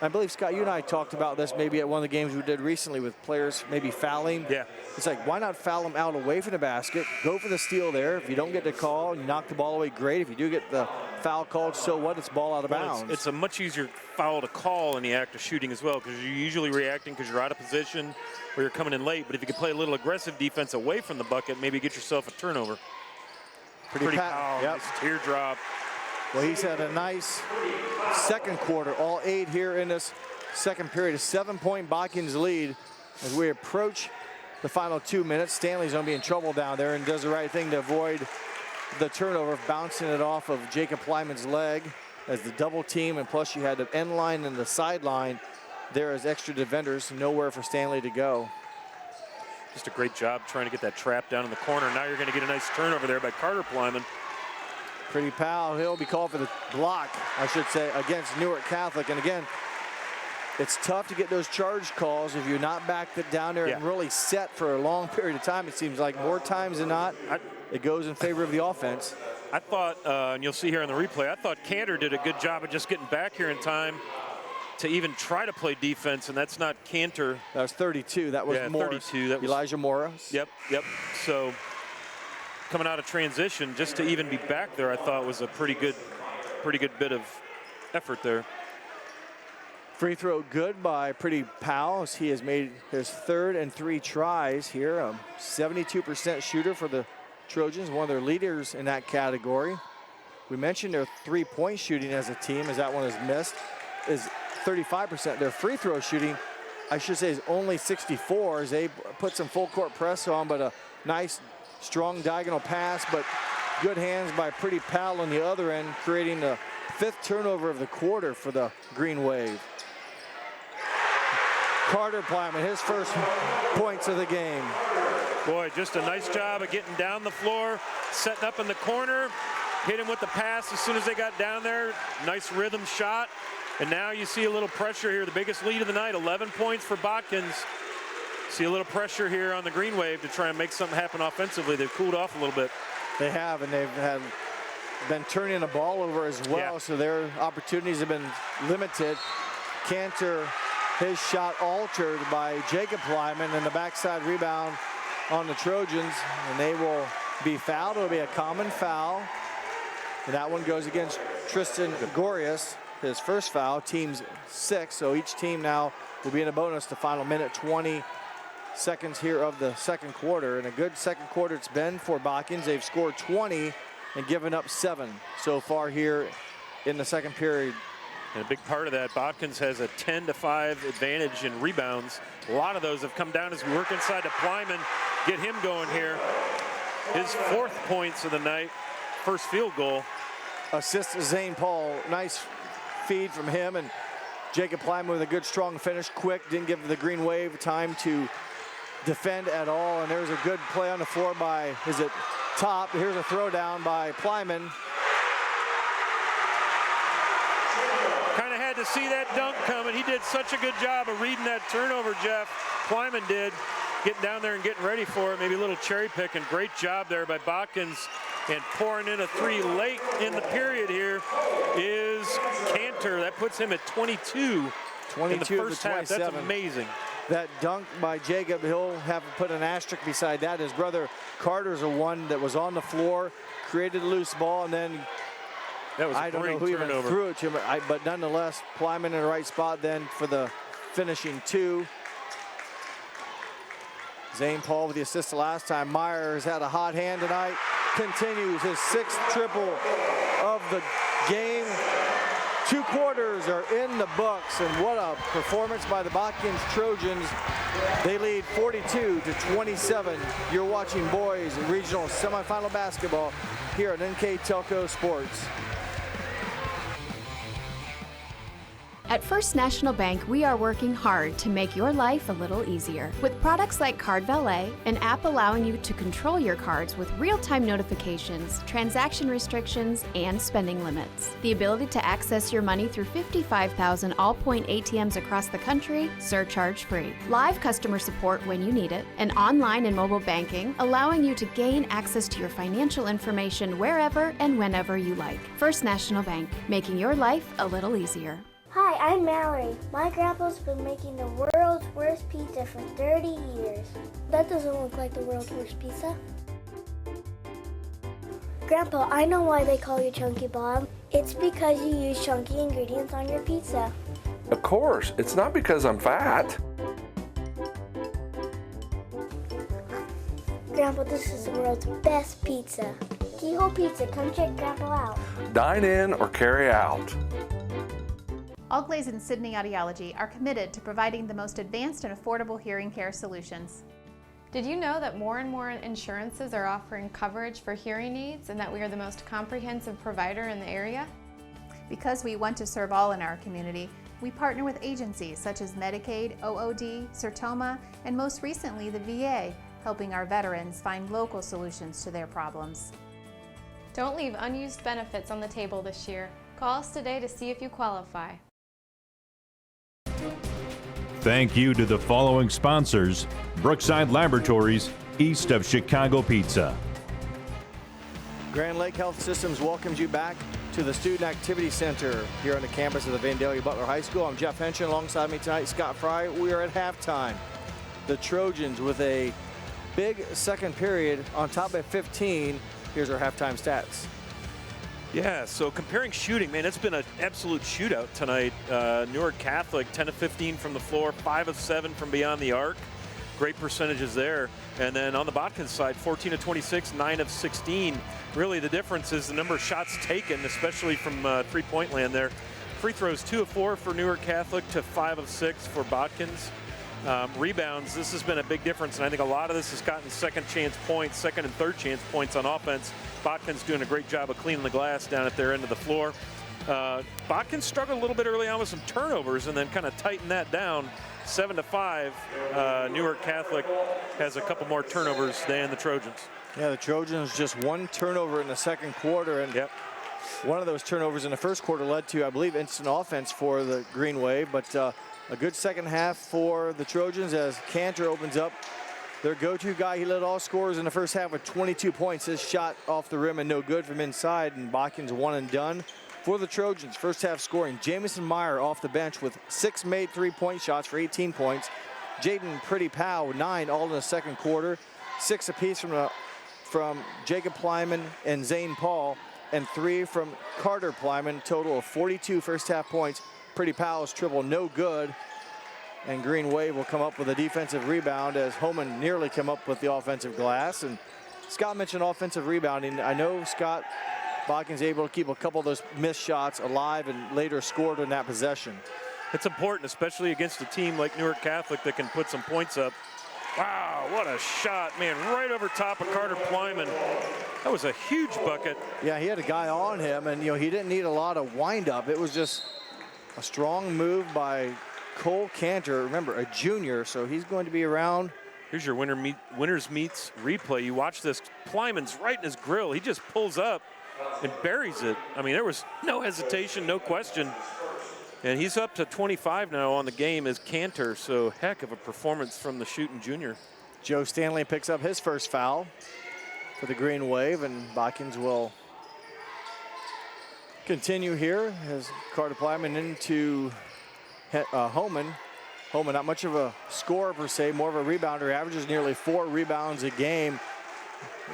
I believe, Scott, you and I talked about this maybe at one of the games we did recently with players maybe fouling. Yeah. It's like, why not foul them out away from the basket? Go for the steal there. If you don't get the call, you knock the ball away, great. If you do get the foul called, so what? It's ball out of bounds. It's a much easier foul to call in the act of shooting as well, because you're usually reacting because you're out of position or you're coming in late. But if you can play a little aggressive defense away from the bucket, maybe get yourself a turnover. Pretty foul, yep. Nice teardrop. Well, he's had a nice second quarter, all 8 here in this second period. A 7-point Botkins lead as we approach the final 2 minutes. Stanley's going to be in trouble down there and does the right thing to avoid the turnover, bouncing it off of Jacob Plyman's leg as the double team, and plus you had the end line and the sideline there as extra defenders, nowhere for Stanley to go. Just a great job trying to get that trap down in the corner. Now you're going to get a nice turnover there by Carter Plyman. Pretty Powell, he'll be called for the block, I should say, against Newark Catholic. And again, it's tough to get those charge calls if you're not backed it down there and really set for a long period of time. It seems like more times than not, it goes in favor of the offense. I thought, and you'll see here on the replay, I thought Cantor did a good job of just getting back here in time to even try to play defense, and that's not Cantor. That was 32. That was Morris. 32. That was Elijah Morris. Yep. So coming out of transition, just to even be back there, I thought was a pretty good bit of effort there. Free throw good by Pretty Powell as he has made his 3rd and 3 tries here. A 72% shooter for the Trojans, one of their leaders in that category. We mentioned their 3-point shooting as a team, as that one is missed, is 35%. Their free throw shooting, I should say, is only 64 as they put some full court press on, but a nice strong diagonal pass, but good hands by Pretty Powell on the other end, creating the 5th turnover of the quarter for the Green Wave. Carter Plyman, his first points of the game. Boy, just a nice job of getting down the floor, setting up in the corner, hit him with the pass as soon as they got down there. Nice rhythm shot. And now you see a little pressure here, the biggest lead of the night, 11 points for Botkins. See a little pressure here on the Green Wave to try and make something happen offensively. They've cooled off a little bit. They have, and they've been turning the ball over as well, so their opportunities have been limited. Cantor, his shot altered by Jacob Plyman, and the backside rebound on the Trojans, and they will be fouled. It'll be a common foul, and that one goes against Tristan Gorius, his first foul, team's 6, so each team now will be in a bonus the final minute 20 seconds here of the second quarter, and a good second quarter it's been for Botkins. They've scored 20 and given up 7 so far here in the second period. And a big part of that, Botkins has a 10-5 advantage in rebounds. A lot of those have come down as we work inside to Plyman, get him going here. His 4th points of the night, first field goal. Assist Zane Paul, nice feed from him, and Jacob Plyman with a good strong finish, quick, didn't give the Green Wave time to defend at all. And there's a good play on the floor by, is it Top? Here's a throwdown by Plyman. Kind of had to see that dunk coming. He did such a good job of reading that turnover, Jeff. Plyman did, getting down there and getting ready for it. Maybe a little cherry picking. Great job there by Botkins. And pouring in a three late in the period here is Cantor. That puts him at 22. 22 in the first half. That's amazing. That dunk by Jacob, he'll have to put an asterisk beside that. His brother Carter's the one that was on the floor, created a loose ball, and then that was I don't know who even threw it to him, but nonetheless, Plyman in the right spot then for the finishing two. Zane Paul with the assist the last time. Meyer has had a hot hand tonight. Continues his sixth triple of the game. 2 quarters are in the books, and what a performance by the Botkins Trojans. They lead 42-27. You're watching boys regional semifinal basketball here at NKTelco Sports. At First National Bank, we are working hard to make your life a little easier. With products like Card Valet, an app allowing you to control your cards with real-time notifications, transaction restrictions, and spending limits. The ability to access your money through 55,000 all-point ATMs across the country, surcharge-free. Live customer support when you need it, and online and mobile banking, allowing you to gain access to your financial information wherever and whenever you like. First National Bank, making your life a little easier. Hi, I'm Mallory. My grandpa's been making the world's worst pizza for 30 years. That doesn't look like the world's worst pizza. Grandpa, I know why they call you Chunky Bob. It's because you use chunky ingredients on your pizza. Of course, it's not because I'm fat. Grandpa, this is the world's best pizza. Keyhole Pizza, come check Grandpa out. Dine in or carry out. Allglaze and Sydney Audiology are committed to providing the most advanced and affordable hearing care solutions. Did you know that more and more insurances are offering coverage for hearing aids and that we are the most comprehensive provider in the area? Because we want to serve all in our community, we partner with agencies such as Medicaid, OOD, Sertoma, and most recently the VA, helping our veterans find local solutions to their problems. Don't leave unused benefits on the table this year. Call us today to see if you qualify. Thank you to the following sponsors: Brookside Laboratories, east of Chicago Pizza. Grand Lake Health Systems welcomes you back to the Student Activity Center here on the campus of the Vandalia Butler High School. I'm Jeff Henshin, alongside me tonight, Scott Fry. We are at halftime. The Trojans with a big second period on top of 15. Here's our halftime stats. Yeah, so comparing shooting, man, it's been an absolute shootout tonight. Newark Catholic, 10 of 15 from the floor, 5 of 7 from beyond the arc. Great percentages there. And then on the Botkins side, 14 of 26, 9 of 16. Really the difference is the number of shots taken, especially from three-point land there. Free throws, 2 of 4 for Newark Catholic to 5 of 6 for Botkins. Rebounds, this has been a big difference, and I think a lot of this has gotten second chance points, second and third chance points on offense. Botkins doing a great job of cleaning the glass down at their end of the floor. Botkins struggled a little bit early on with some turnovers and then kind of tightened that down. 7-5, Newark Catholic has a couple more turnovers than the Trojans. Yeah, the Trojans just 1 turnover in the second quarter, and one of those turnovers in the first quarter led to, I believe, instant offense for the Green Wave, but a good second half for the Trojans as Cantor opens up. Their go-to guy, he led all scorers in the first half with 22 points. His shot off the rim and no good from inside, and Botkins one and done. For the Trojans, first half scoring, Jamison Meyer off the bench with 6 made three-point shots for 18 points. Jaden Pretty Powell, 9 all in the second quarter. 6 apiece from Jacob Plyman and Zane Paul, and 3 from Carter Plyman, total of 42 first half points. Pretty Powell's triple no good, and Green Wave will come up with a defensive rebound as Homan nearly come up with the offensive glass. And Scott mentioned offensive rebounding. I know Scott Botkins able to keep a couple of those missed shots alive and later scored in that possession. It's important, especially against a team like Newark Catholic that can put some points up. Wow, what a shot, man, right over top of Carter Plyman. That was a huge bucket. Yeah, he had a guy on him, and he didn't need a lot of wind up. It was just A strong move by Cole Cantor. Remember, a junior, so he's going to be around. Here's your winners meets replay. You watch this. Plyman's right in his grill. He just pulls up and buries it. I mean, there was no hesitation, no question. And he's up to 25 now on the game as Cantor, so heck of a performance from the shooting junior. Joe Stanley picks up his first foul for the Green Wave, and Botkins will continue here as Carter Plyman into Homan. Homan, not much of a scorer per se, more of a rebounder, averages nearly 4 rebounds a game.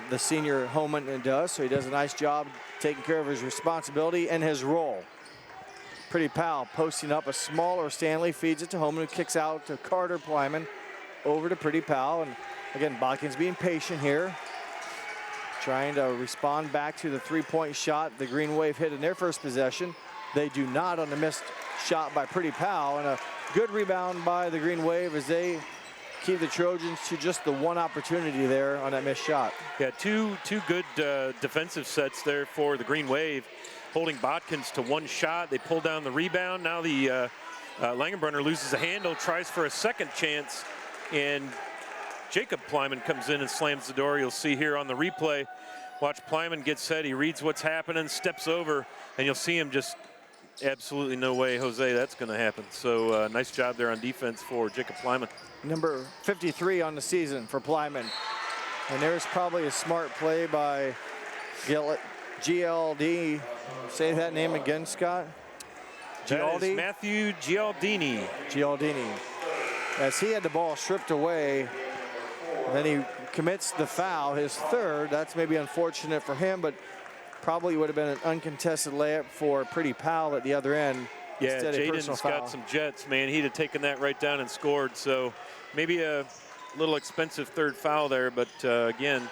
The senior Homan does, so he does a nice job taking care of his responsibility and his role. Pretty Pal posting up a smaller Stanley, feeds it to Homan, who kicks out to Carter Plyman, over to Pretty Pal. And again, Botkins being patient here, trying to respond back to the three-point shot the Green Wave hit in their first possession. They do not on the missed shot by Pretty Pal, and a good rebound by the Green Wave as they keep the Trojans to just the one opportunity there on that missed shot. Yeah, two good defensive sets there for the Green Wave, holding Botkins to one shot. They pull down the rebound. Now the Langenbrunner loses a handle, tries for a second chance, and Jacob Plyman comes in and slams the door. You'll see here on the replay. Watch Plyman get set. He reads what's happening, steps over, and you'll see him just absolutely no way, Jose, that's going to happen. So nice job there on defense for Jacob Plyman. Number 53 on the season for Plyman. And there's probably a smart play by GLD. Say that name again, Scott. That is Matthew Gialdini. Gialdini. As he had the ball stripped away, then he commits the foul, his third. That's maybe unfortunate for him, but probably would have been an uncontested layup for Pretty Pal at the other end. Yeah, Jaden's got some jets, man. He'd have taken that right down and scored. So maybe a little expensive third foul there, but again,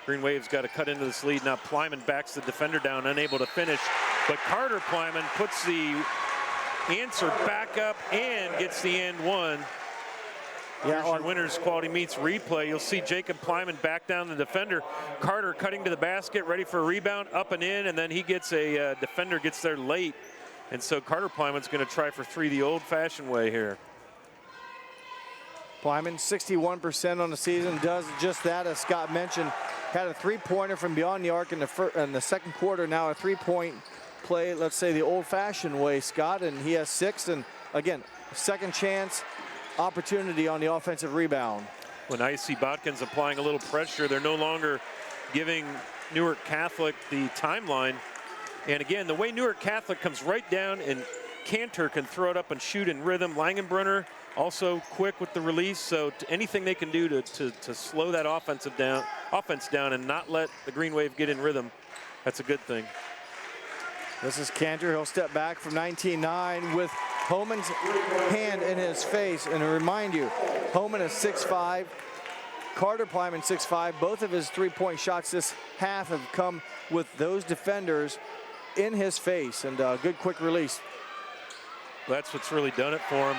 Green Wave's got to cut into this lead. Now Plyman backs the defender down, unable to finish. But Carter Plyman puts the answer back up and gets the and one. Yeah, on winners quality meets replay. You'll see Jacob Plyman back down the defender. Carter cutting to the basket, ready for a rebound, up and in, and then he gets a defender gets there late. And so Carter Plyman's going to try for three the old-fashioned way here. Plyman, 61% on the season, does just that, as Scott mentioned. Had a three-pointer from beyond the arc in the second quarter. Now a three-point play, let's say the old-fashioned way, Scott, and he has 6. And again, second chance opportunity on the offensive rebound. When I see Botkins applying a little pressure, they're no longer giving Newark Catholic the timeline. And again, the way Newark Catholic comes right down, and Cantor can throw it up and shoot in rhythm. Langenbrunner also quick with the release, so anything they can do to slow that offense down and not let the Green Wave get in rhythm, that's a good thing. This is Cantor. He'll step back from 19-9 with Homan's hand in his face. And to remind you, Homan is 6'5", Carter Plyman 6'5". Both of his three-point shots this half have come with those defenders in his face, and good quick release. That's what's really done it for him.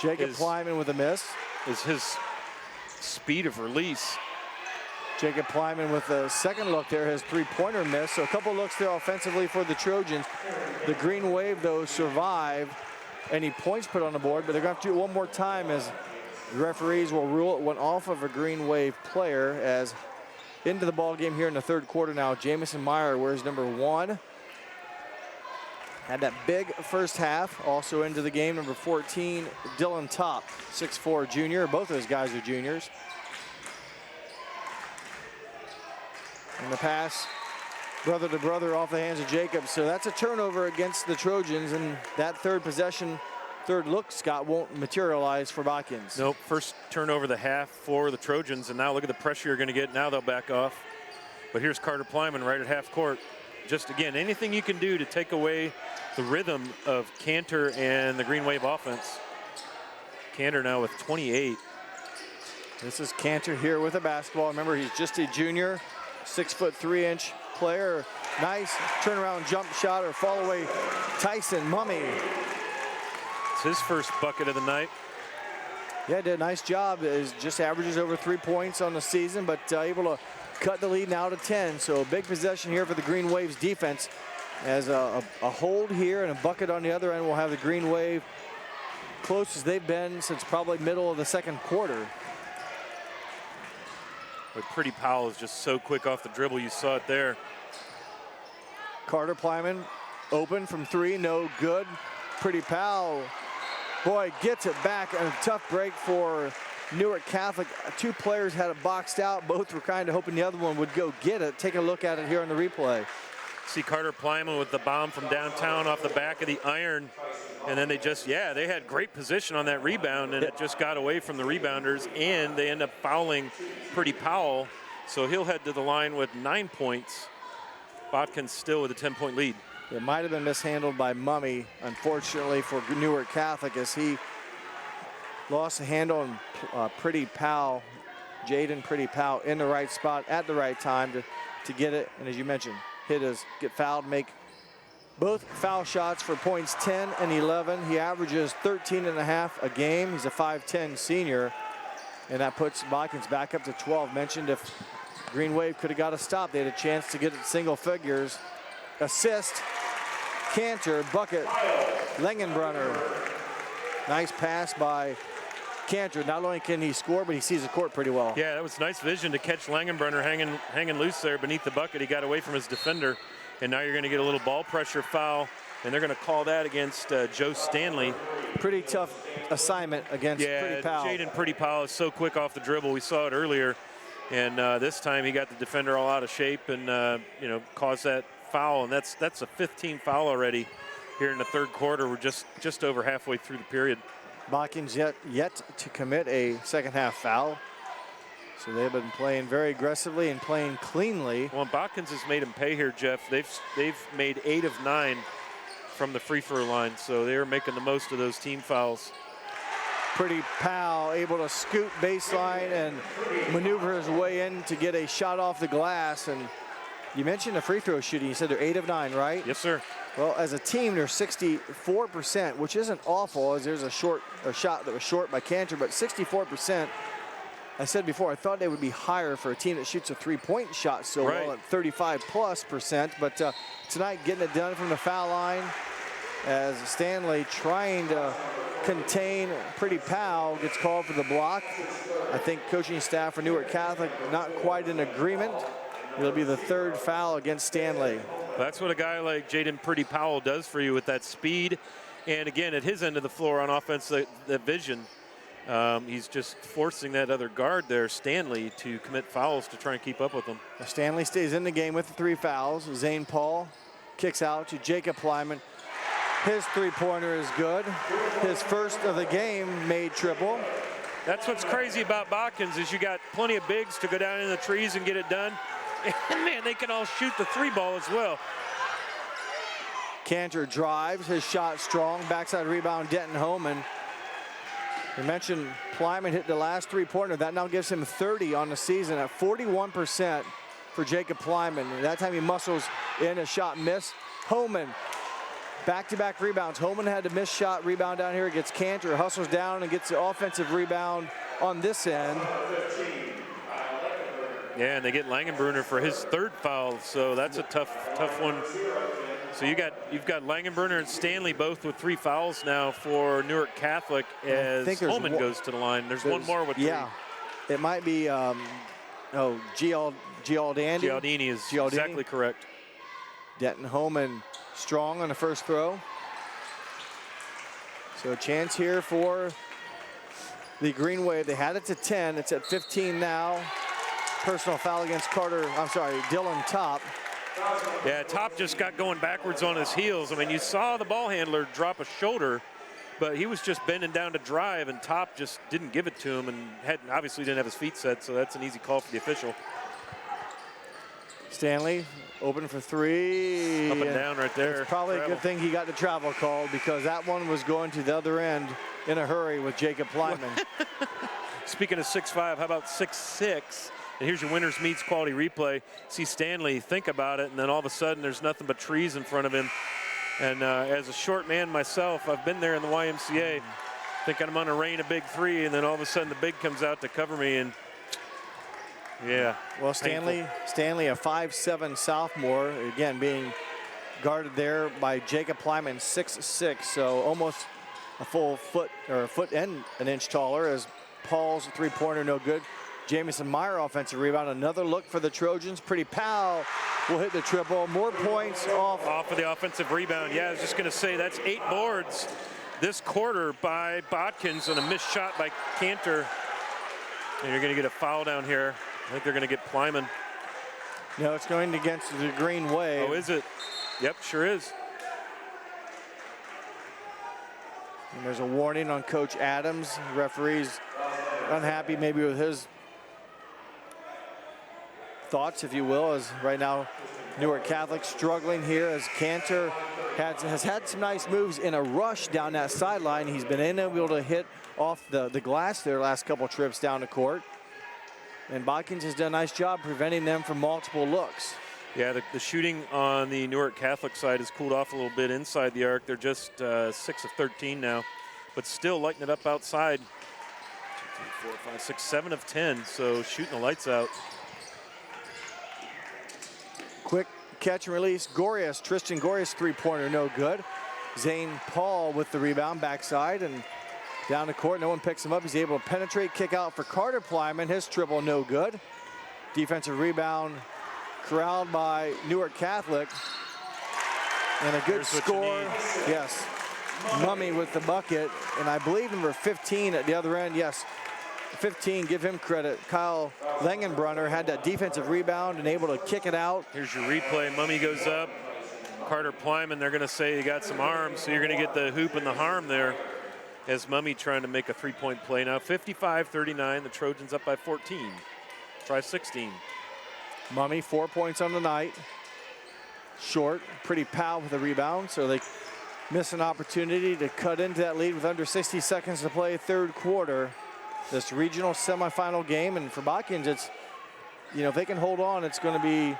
Jacob Plyman with a miss. Is his speed of release. Jacob Plyman with a second look there, his three-pointer miss. So a couple looks there offensively for the Trojans. The Green Wave, though, survive. Any points put on the board, but they're going to have to do it one more time as the referees will rule it went off of a Green Wave player. As into the ball game here in the third quarter now, Jamison Meyer wears number 1. Had that big first half. Also into the game, number 14, Dylan Top, 6'4" junior. Both of those guys are juniors. And the pass, brother to brother, off the hands of Jacob. So that's a turnover against the Trojans, and that third possession, third look, Scott, won't materialize for Botkins. Nope, first turnover of the half for the Trojans, and now look at the pressure you're going to get. Now they'll back off. But here's Carter Plyman right at half court. Just, again, anything you can do to take away the rhythm of Cantor and the Green Wave offense. Cantor now with 28. This is Cantor here with a basketball. Remember, he's just a junior, 6'3" player. Nice turnaround jump shot or fall away. Tyson Mummy. It's his first bucket of the night. Yeah, did a nice job. Is just averages over 3 points on the season, but able to cut the lead now to 10. So a big possession here for the Green Wave's defense. As a hold here and a bucket on the other end, we'll have the Green Wave close as they've been since probably middle of the second quarter. But Pretty Powell is just so quick off the dribble. You saw it there. Carter Plyman open from three, no good. Pretty Powell, boy, gets it back, and a tough break for Newark Catholic. Two players had it boxed out. Both were kind of hoping the other one would go get it. Take a look at it here on the replay. See Carter Plyman with the bomb from downtown off the back of the iron. And then they just, they had great position on that rebound, and it just got away from the rebounders, and they end up fouling Pretty Powell. So he'll head to the line with 9 points. Botkins still with a 10-point lead. It might have been mishandled by Mummy, unfortunately, for Newark Catholic, as he lost a handle on Pretty Powell, Jaden Pretty Powell, in the right spot at the right time to get it. And as you mentioned, get fouled, make both foul shots for points 10 and 11. He averages 13.5 a game. He's a 5'10 senior, and that puts Botkins back up to 12. Mentioned if Green Wave could have got a stop, they had a chance to get it single figures. Assist, Cantor, bucket, Langenbrunner. Nice pass by Cantor. Not only can he score, but he sees the court pretty well. Yeah, that was nice vision to catch Langenbrunner hanging loose there beneath the bucket. He got away from his defender, and now you're going to get a little ball pressure foul, and they're going to call that against Joe Stanley. Pretty tough assignment against Pretty Powell. Jaden Pretty Powell is so quick off the dribble. We saw it earlier, and this time he got the defender all out of shape and caused that foul, and that's a 15 foul already here in the third quarter. We're just over halfway through the period. Botkins yet to commit a second half foul. So they've been playing very aggressively and playing cleanly. Well, Botkins has made him pay here, Jeff. They've made 8 of 9 from the free throw line, so they're making the most of those team fouls. Pretty Powell able to scoot baseline and maneuver his way in to get a shot off the glass. And you mentioned the free throw shooting. You said they're 8 of 9, right? Yes, sir. Well, as a team, they're 64%, which isn't awful, as there's a shot that was short by Cantor, but 64%. I said before, I thought they would be higher for a team that shoots a three-point shot so well at 35+%. But tonight, getting it done from the foul line, as Stanley trying to contain Pretty Powell, gets called for the block. I think coaching staff for Newark Catholic not quite in agreement. It'll be the third foul against Stanley. That's what a guy like Jaden Pretty Powell does for you with that speed. And again, at his end of the floor on offense, that vision, he's just forcing that other guard there, Stanley, to commit fouls to try and keep up with him. Stanley stays in the game with the 3 fouls. Zane Paul kicks out to Jacob Plyman. His three-pointer is good. His first of the game made triple. That's what's crazy about Botkins is you got plenty of bigs to go down in the trees and get it done. And man, they can all shoot the 3-ball as well. Cantor drives, his shot strong, backside rebound, Denton Homan. You mentioned Plyman hit the last 3-pointer. That now gives him 30 on the season at 41% for Jacob Plyman. That time he muscles in, a shot missed. Homan, back-to-back rebounds. Homan had the missed shot rebound down here against Cantor, hustles down and gets the offensive rebound on this end. Yeah, and they get Langenbrunner for his 3rd foul, so that's a tough one. So you've got Langenbrunner and Stanley both with 3 fouls now for Newark Catholic as Holman goes to the line. There's one more with 3. Yeah, it might be Gialdini. Gialdini is exactly correct. Denton Homan strong on the first throw. So a chance here for the Green Wave. They had it to 10. It's at 15 now. Personal foul against Dylan Top. Yeah, Top just got going backwards on his heels. I mean, you saw the ball handler drop a shoulder, but he was just bending down to drive, and Top just didn't give it to him and obviously didn't have his feet set, so that's an easy call for the official. Stanley open for 3. Up and down right there. It's probably a good thing he got the travel call, because that one was going to the other end in a hurry with Jacob Plyman. Speaking of 6'5", how about 6'6"? And here's your winners meets quality replay. See Stanley think about it, and then all of a sudden there's nothing but trees in front of him. And as a short man myself, I've been there in the YMCA, thinking I'm gonna rain a big 3, and then all of a sudden the big comes out to cover me, and yeah. Well, Stanley, a 5'7" sophomore, again being guarded there by Jacob Plyman, 6'6", so almost a full foot or a foot and an inch taller, as Paul's three-pointer no good. Jamison Meyer offensive rebound. Another look for the Trojans. Pretty Powell will hit the triple. More points off of the offensive rebound. Yeah, I was just going to say that's 8 boards this quarter by Botkins on a missed shot by Cantor. And you're going to get a foul down here. I think they're going to get Plyman. No, it's going against the Green Wave. Oh, is it? Yep, sure is. And there's a warning on Coach Adams. The referee's unhappy maybe with his thoughts, if you will, as right now Newark Catholic struggling here as Cantor has had some nice moves in a rush down that sideline. He's been able to hit off the glass there last couple trips down the court. And Botkins has done a nice job preventing them from multiple looks. Yeah, the shooting on the Newark Catholic side has cooled off a little bit inside the arc. They're just 6 of 13 now, but still lighting it up outside. 2, 3, 4, 5, 6, 7 of 10, so shooting the lights out. Quick catch and release. Gorius, Tristan Gorius, three-pointer, no good. Zane Paul with the rebound, backside, and down the court. No one picks him up. He's able to penetrate, kick out for Carter Plyman. His triple, no good. Defensive rebound corralled by Newark Catholic. And a good score. Yes. Mummy with the bucket. And I believe number 15 at the other end. Yes. 15, give him credit. Kyle Langenbrunner had that defensive rebound and able to kick it out. Here's your replay. Mummy goes up. Carter Plyman, they're going to say he got some arms, so you're going to get the hoop and the harm there as Mummy trying to make a three-point play. Now 55-39, the Trojans up by 14. Try 16. Mummy, 4 points on the night. Short, Pretty Powell with the rebound, so they miss an opportunity to cut into that lead with under 60 seconds to play third quarter. This regional semifinal game, and for Botkins, it's, you know, if they can hold on, it's going to be,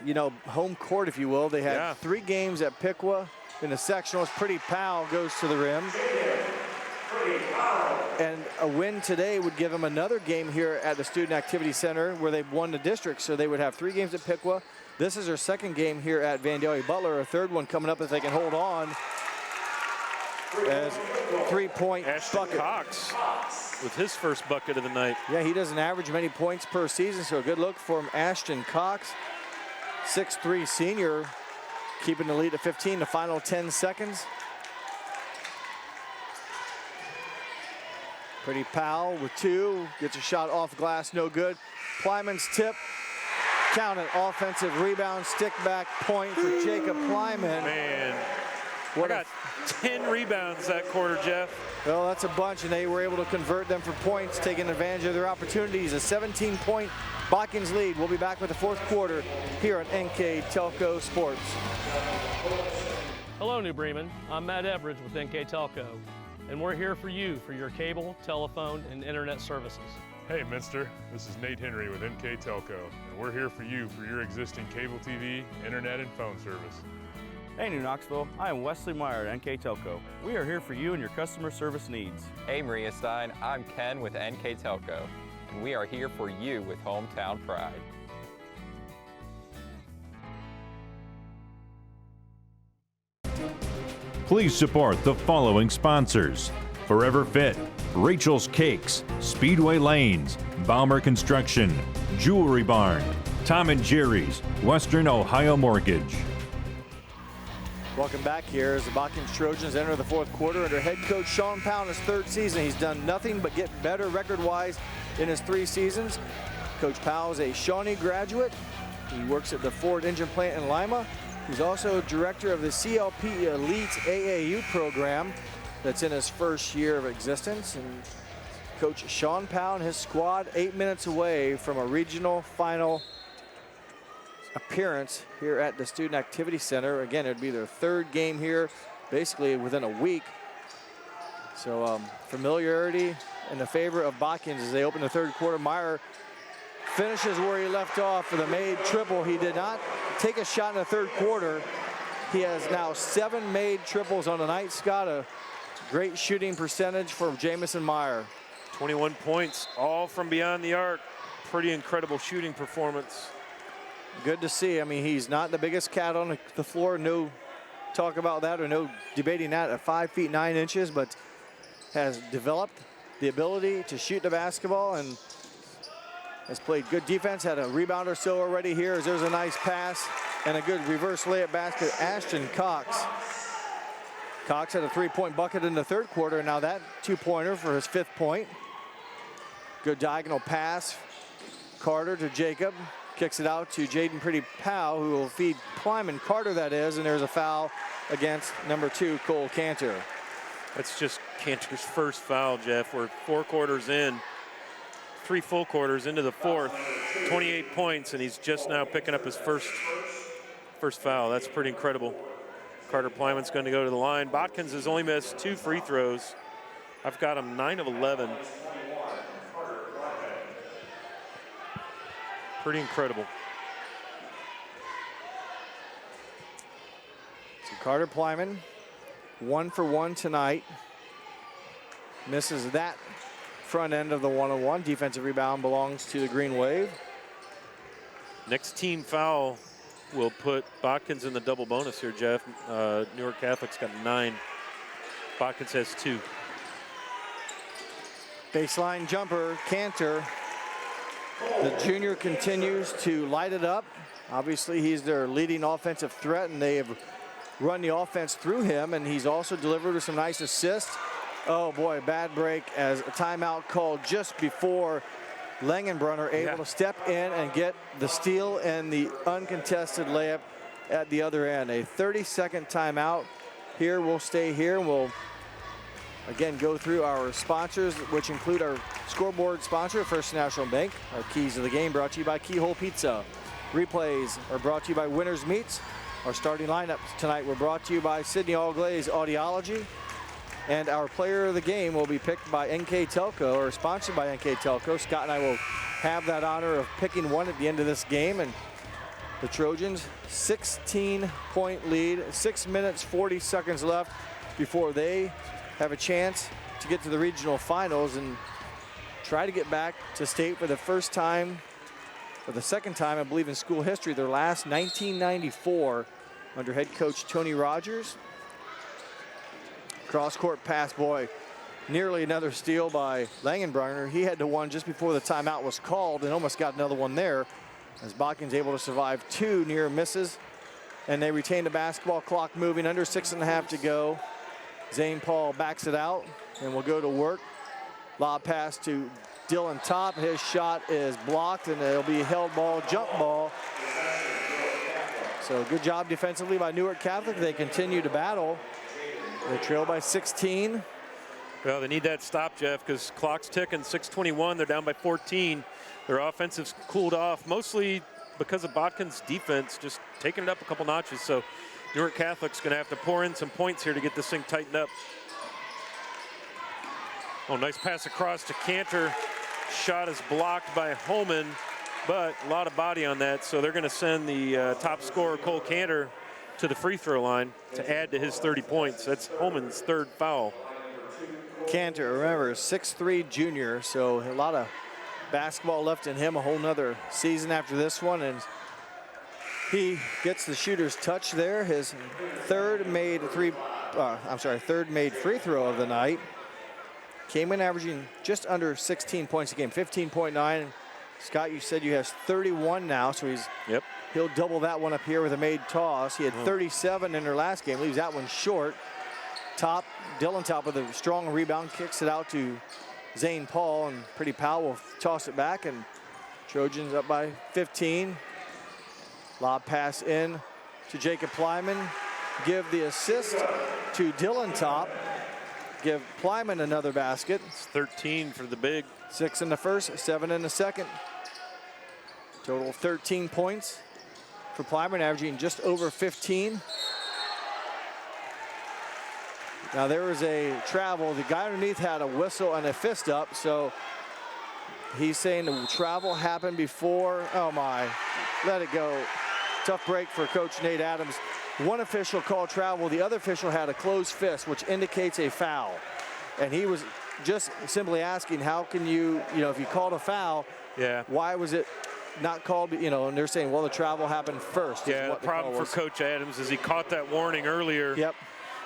you know, home court, if you will. They had 3 games at Piqua in the sectionals. Pretty Powell goes to the rim. And a win today would give them another game here at the Student Activity Center where they've won the district. So they would have 3 games at Piqua. This is their second game here at Vandalia Butler. A third one coming up if they can hold on. As three-point bucket. Cox with his first bucket of the night. Yeah, he doesn't average many points per season, so a good look for him. Ashton Cox, 6'3" senior, keeping the lead at 15, the final 10 seconds. Pretty Powell with 2, gets a shot off glass, no good. Plyman's tip, count it, offensive rebound, stick back point for Jacob Plyman. Man, I got 10 rebounds that quarter, Jeff. Well, that's a bunch, and they were able to convert them for points, taking advantage of their opportunities. A 17-point Botkins lead. We'll be back with the fourth quarter here on NKTelco Sports. Hello, New Bremen. I'm Matt Everidge with NKTelco, and we're here for you for your cable, telephone, and internet services. Hey, Minster. This is Nate Henry with NKTelco, and we're here for you for your existing cable TV, internet, and phone service. Hey, New Knoxville, I am Wesley Meyer at NKTelco. We are here for you and your customer service needs. Hey, Maria Stein, I'm Ken with NKTelco, and we are here for you with hometown pride. Please support the following sponsors: Forever Fit, Rachel's Cakes, Speedway Lanes, Balmer Construction, Jewelry Barn, Tom and Jerry's, Western Ohio Mortgage. Welcome back here as the Botkins Trojans enter the fourth quarter under head coach Sean Powell in his third season. He's done nothing but get better record-wise in his 3 seasons. Coach Powell is a Shawnee graduate. He works at the Ford Engine Plant in Lima. He's also director of the CLP Elite AAU program that's in his first year of existence. And Coach Sean Powell and his squad 8 minutes away from a regional final appearance here at the Student Activity Center. Again, it would be their 3rd game here, basically within a week. So familiarity in the favor of Botkins as they open the third quarter. Meyer finishes where he left off for the made triple. He did not take a shot in the third quarter. He has now 7 made triples on the night. Scott, a great shooting percentage for Jamison Meyer. 21 points, all from beyond the arc. Pretty incredible shooting performance. Good to see. I mean, he's not the biggest cat on the floor. No talk about that or no debating that at 5 feet 9 inches, but has developed the ability to shoot the basketball and has played good defense. Had a rebound or so already here as there's a nice pass and a good reverse layup basket. Ashton Cox. Cox had a 3-point bucket in the third quarter. Now that 2-pointer for his 5th point. Good diagonal pass. Carter to Jacob. Kicks it out to Jaden Pretty Powell, who will feed Kleiman. Carter, that is, and there's a foul against number 2, Cole Cantor. That's just Cantor's first foul, Jeff. We're 4 quarters in, 3 full quarters into the 4th, 28 points, and he's just now picking up his first foul. That's pretty incredible. Carter Plyman's going to go to the line. Botkins has only missed 2 free throws. I've got him 9 of 11. Pretty incredible. So Carter Plyman, 1 for 1 tonight. Misses that front end of the 1-on-1. Defensive rebound belongs to the Green Wave. Next team foul will put Botkins in the double bonus here, Jeff. Newark Catholic's got 9. Botkins has 2. Baseline jumper, Cantor. The junior continues to light it up. Obviously, he's their leading offensive threat, and they have run the offense through him, and he's also delivered with some nice assists. Oh boy, bad break as a timeout called just before Langenbrunner able to step in and get the steal and the uncontested layup at the other end. A 30-second timeout here. We'll stay here, and we'll again go through our sponsors, which include our scoreboard sponsor, First National Bank. Our keys of the game brought to you by Keyhole Pizza. Replays are brought to you by Winners Meats. Our starting lineups tonight were brought to you by Sydney All-Glaze Audiology. And our player of the game will be picked by NKTelco, or sponsored by NKTelco. Scott and I will have that honor of picking one at the end of this game. And the Trojans, 16-point lead, 6 minutes, 40 seconds left before they have a chance to get to the regional finals and try to get back to state for the first time, or the second time, I believe, in school history. Their last 1994 under head coach Tony Rogers. Cross-court pass, boy, nearly another steal by Langenbrunner. He had to one just before the timeout was called and almost got another one there, as Botkins able to survive 2 near misses, and they retain the basketball. Clock moving, under 6.5 to go. Zane Paul backs it out and will go to work. Lob pass to Dylan Top. His shot is blocked, and it'll be held ball, jump ball. So good job defensively by Newark Catholic. They continue to battle. They trail by 16. Well, they need that stop, Jeff, because clock's ticking. 6:21. They're down by 14. Their offensive's cooled off, mostly because of Botkins' defense, just taking it up a couple notches. So Newark Catholic's going to have to pour in some points here to get this thing tightened up. Oh, nice pass across to Cantor. Shot is blocked by Holman, but a lot of body on that, so they're going to send the top scorer, Cole Cantor, to the free throw line to add to his 30 points. That's Holman's 3rd foul. Cantor, remember, 6'3" junior, so a lot of basketball left in him, a whole nother season after this one, and he gets the shooter's touch there. His third made free throw of the night. Came in averaging just under 16 points a game, 15.9. Scott, you said you has 31 now, so he'll double that one up here with a made toss. He had 37 in their last game, leaves that one short. Dylan Top with a strong rebound, kicks it out to Zane Paul, and Pretty Powell will toss it back, and Trojans up by 15. Lob pass in to Jacob Plyman. Give the assist to Dylan Top. Give Plyman another basket. It's 13 for the big. 6 in the first, 7 in the second. Total 13 points for Plyman, averaging just over 15. Now there was a travel. The guy underneath had a whistle and a fist up, so he's saying the travel happened before. Oh my, let it go. Tough break for Coach Nate Adams. One official called travel, the other official had a closed fist, which indicates a foul. And he was just simply asking, how can you, if you called a foul, why was it not called, you know, and they're saying, well, the travel happened first. Yeah, the problem for Coach Adams is he caught that warning earlier. Yep.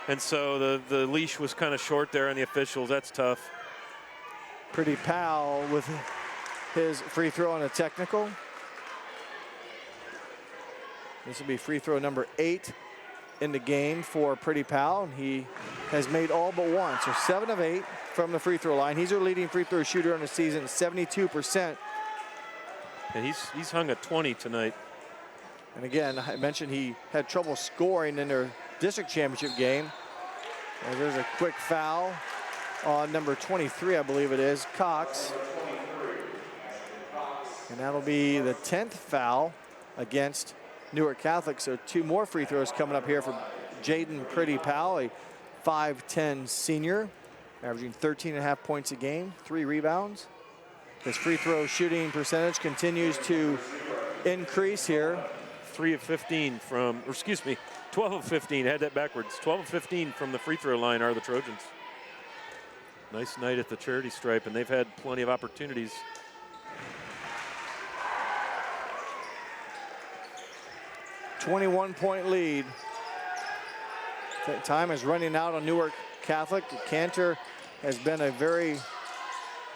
And so the leash was kind of short there on the officials. That's tough. Pretty Powell with his free throw on a technical. This will be free throw number 8 in the game for Pretty Powell. He has made all but one, so 7 of 8 from the free throw line. He's our leading free throw shooter on the season, 72%. And he's hung a 20 tonight. And again, I mentioned he had trouble scoring in their district championship game. And there's a quick foul on number 23, I believe it is, Cox. And that'll be the 10th foul against Newark Catholic. So 2 more free throws coming up here for Jaden Pretty Powell, a 5'10" senior, averaging 13.5 points a game, 3 rebounds. His free throw shooting percentage continues to increase here. 3 of 15 from, or excuse me, 12 of 15, had that backwards. 12 of 15 from the free throw line are the Trojans. Nice night at the charity stripe, and they've had plenty of opportunities. .21 lead. Time is running out on Newark Catholic. Cantor has been a very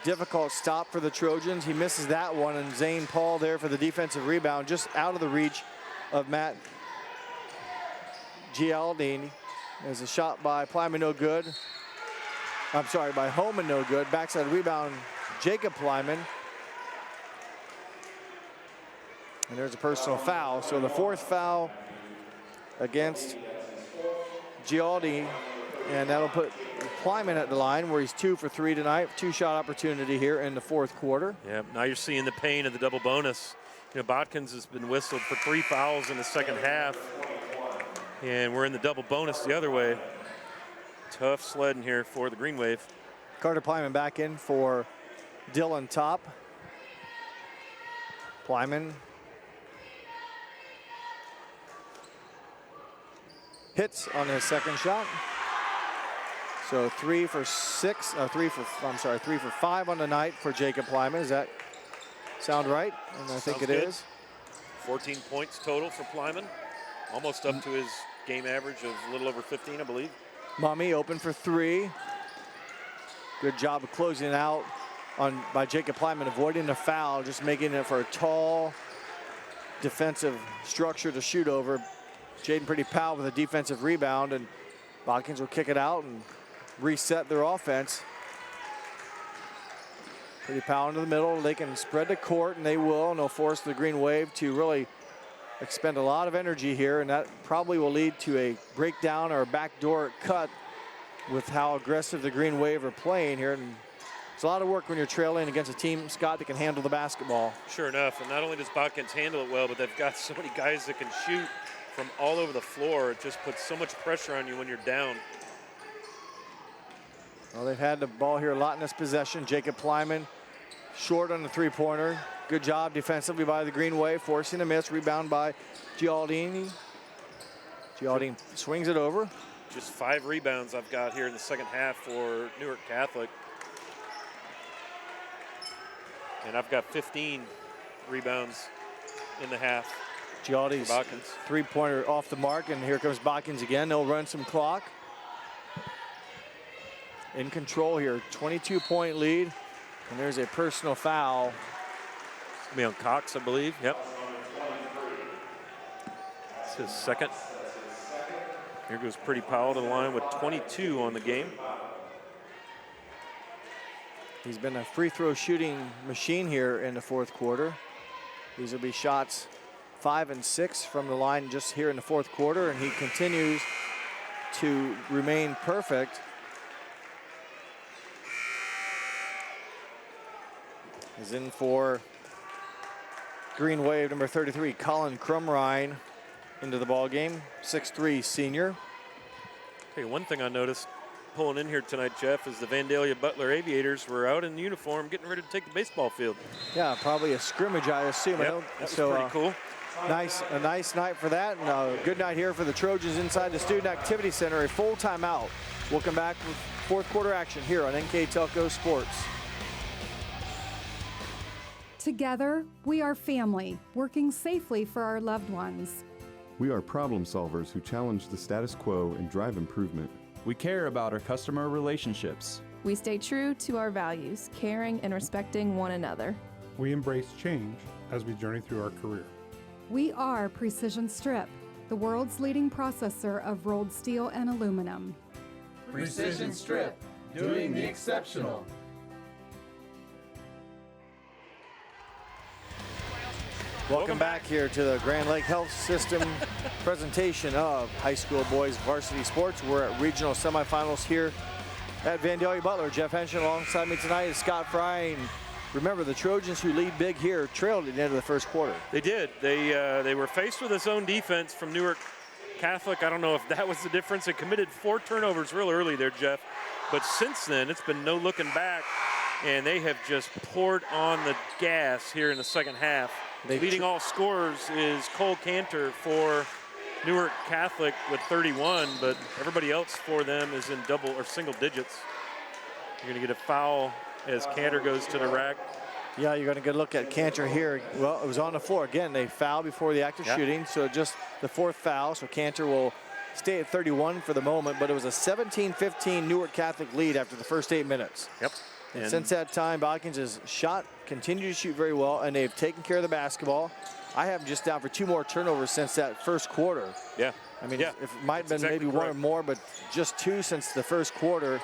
difficult stop for the Trojans. He misses that one, and Zane Paul there for the defensive rebound, just out of the reach of Matt Gialdini. There's a shot by Plyman, no good. I'm sorry, by Holman, no good. Backside rebound, Jacob Plyman. And there's a personal foul. So the 4th foul against Gialdi, and that'll put Plyman at the line where he's 2 for 3 tonight. 2-shot opportunity here in the 4th quarter. Yeah, now you're seeing the pain of the double bonus. You know, Botkins has been whistled for 3 fouls in the second half, and we're in the double bonus the other way. Tough sledding here for the Green Wave. Carter Plyman back in for Dylan Top. Plyman hits on his second shot. So 3 for 5 on the night for Jacob Plyman. Does that sound right? And I think it is. 14 points total for Plyman. Almost up to his game average of a little over 15, I believe. Mummy open for 3. Good job of closing it out by Jacob Plyman, avoiding the foul, just making it for a tall defensive structure to shoot over. Jaden Pretty Powell with a defensive rebound, and Botkins will kick it out and reset their offense. Pretty Powell into the middle. They can spread the court, and they will, and they'll force the Green Wave to really expend a lot of energy here, and that probably will lead to a breakdown or a backdoor cut with how aggressive the Green Wave are playing here. And it's a lot of work when you're trailing against a team, Scott, that can handle the basketball. Sure enough, and not only does Botkins handle it well, but they've got so many guys that can shoot from all over the floor. It just puts so much pressure on you when you're down. Well, they've had the ball here a lot in this possession. Jacob Plyman short on the 3-pointer. Good job defensively by the Green Wave, forcing a miss. Rebound by Gialdini. Gialdini swings it over. Just 5 rebounds I've got here in the second half for Newark Catholic. And I've got 15 rebounds in the half. Gialdini's 3-pointer off the mark, and here comes Botkins again. They'll run some clock. In control here, 22-point lead, and there's a personal foul. It's gonna be on Cox, I believe. Yep. It's his second. Here goes Pretty Powell to the line with 22 on the game. He's been a free throw shooting machine here in the 4th quarter. These will be shots 5 and 6 from the line just here in the 4th quarter, and he continues to remain perfect. Is in for Green Wave number 33, Colin Crumrine, into the ball game, 6'3" senior. Okay, one thing I noticed pulling in here tonight, Jeff, is the Vandalia Butler Aviators were out in uniform getting ready to take the baseball field. Yeah, probably a scrimmage, I assume. Yep, that was pretty cool. A nice night for that, and a good night here for the Trojans inside the Student Activity Center. A full timeout. We'll come back with 4th quarter action here on NKTelco Sports. Together, we are family, working safely for our loved ones. We are problem solvers who challenge the status quo and drive improvement. We care about our customer relationships. We stay true to our values, caring and respecting one another. We embrace change as we journey through our career. We are Precision Strip, the world's leading processor of rolled steel and aluminum. Precision Strip, doing the exceptional. Welcome back here to the Grand Lake Health System presentation of high school boys varsity sports. We're at regional semifinals here at Vandalia Butler. Jeff Henshin alongside me tonight is Scott Fry. And remember, the Trojans, who lead big here, trailed at the end of the first quarter. They did. They were faced with a zone defense from Newark Catholic. I don't know if that was the difference. They committed 4 turnovers real early there, Jeff. But since then, it's been no looking back, and they have just poured on the gas here in the second half. Leading all scorers is Cole Cantor for Newark Catholic with 31, but everybody else for them is in double or single digits. You're going to get a foul as Cantor goes to the rack. Yeah, you're going to get a look at Cantor here. Well, it was on the floor. Again, they fouled before the act of shooting, so just the 4th foul. So Cantor will stay at 31 for the moment, but it was a 17-15 Newark Catholic lead after the first 8 minutes. Yep. And since that time, Botkins has continued to shoot very well, and they've taken care of the basketball. I have them just down for 2 more turnovers since that first quarter. Yeah. I mean, it might have been maybe 1 or more, but just 2 since the first quarter.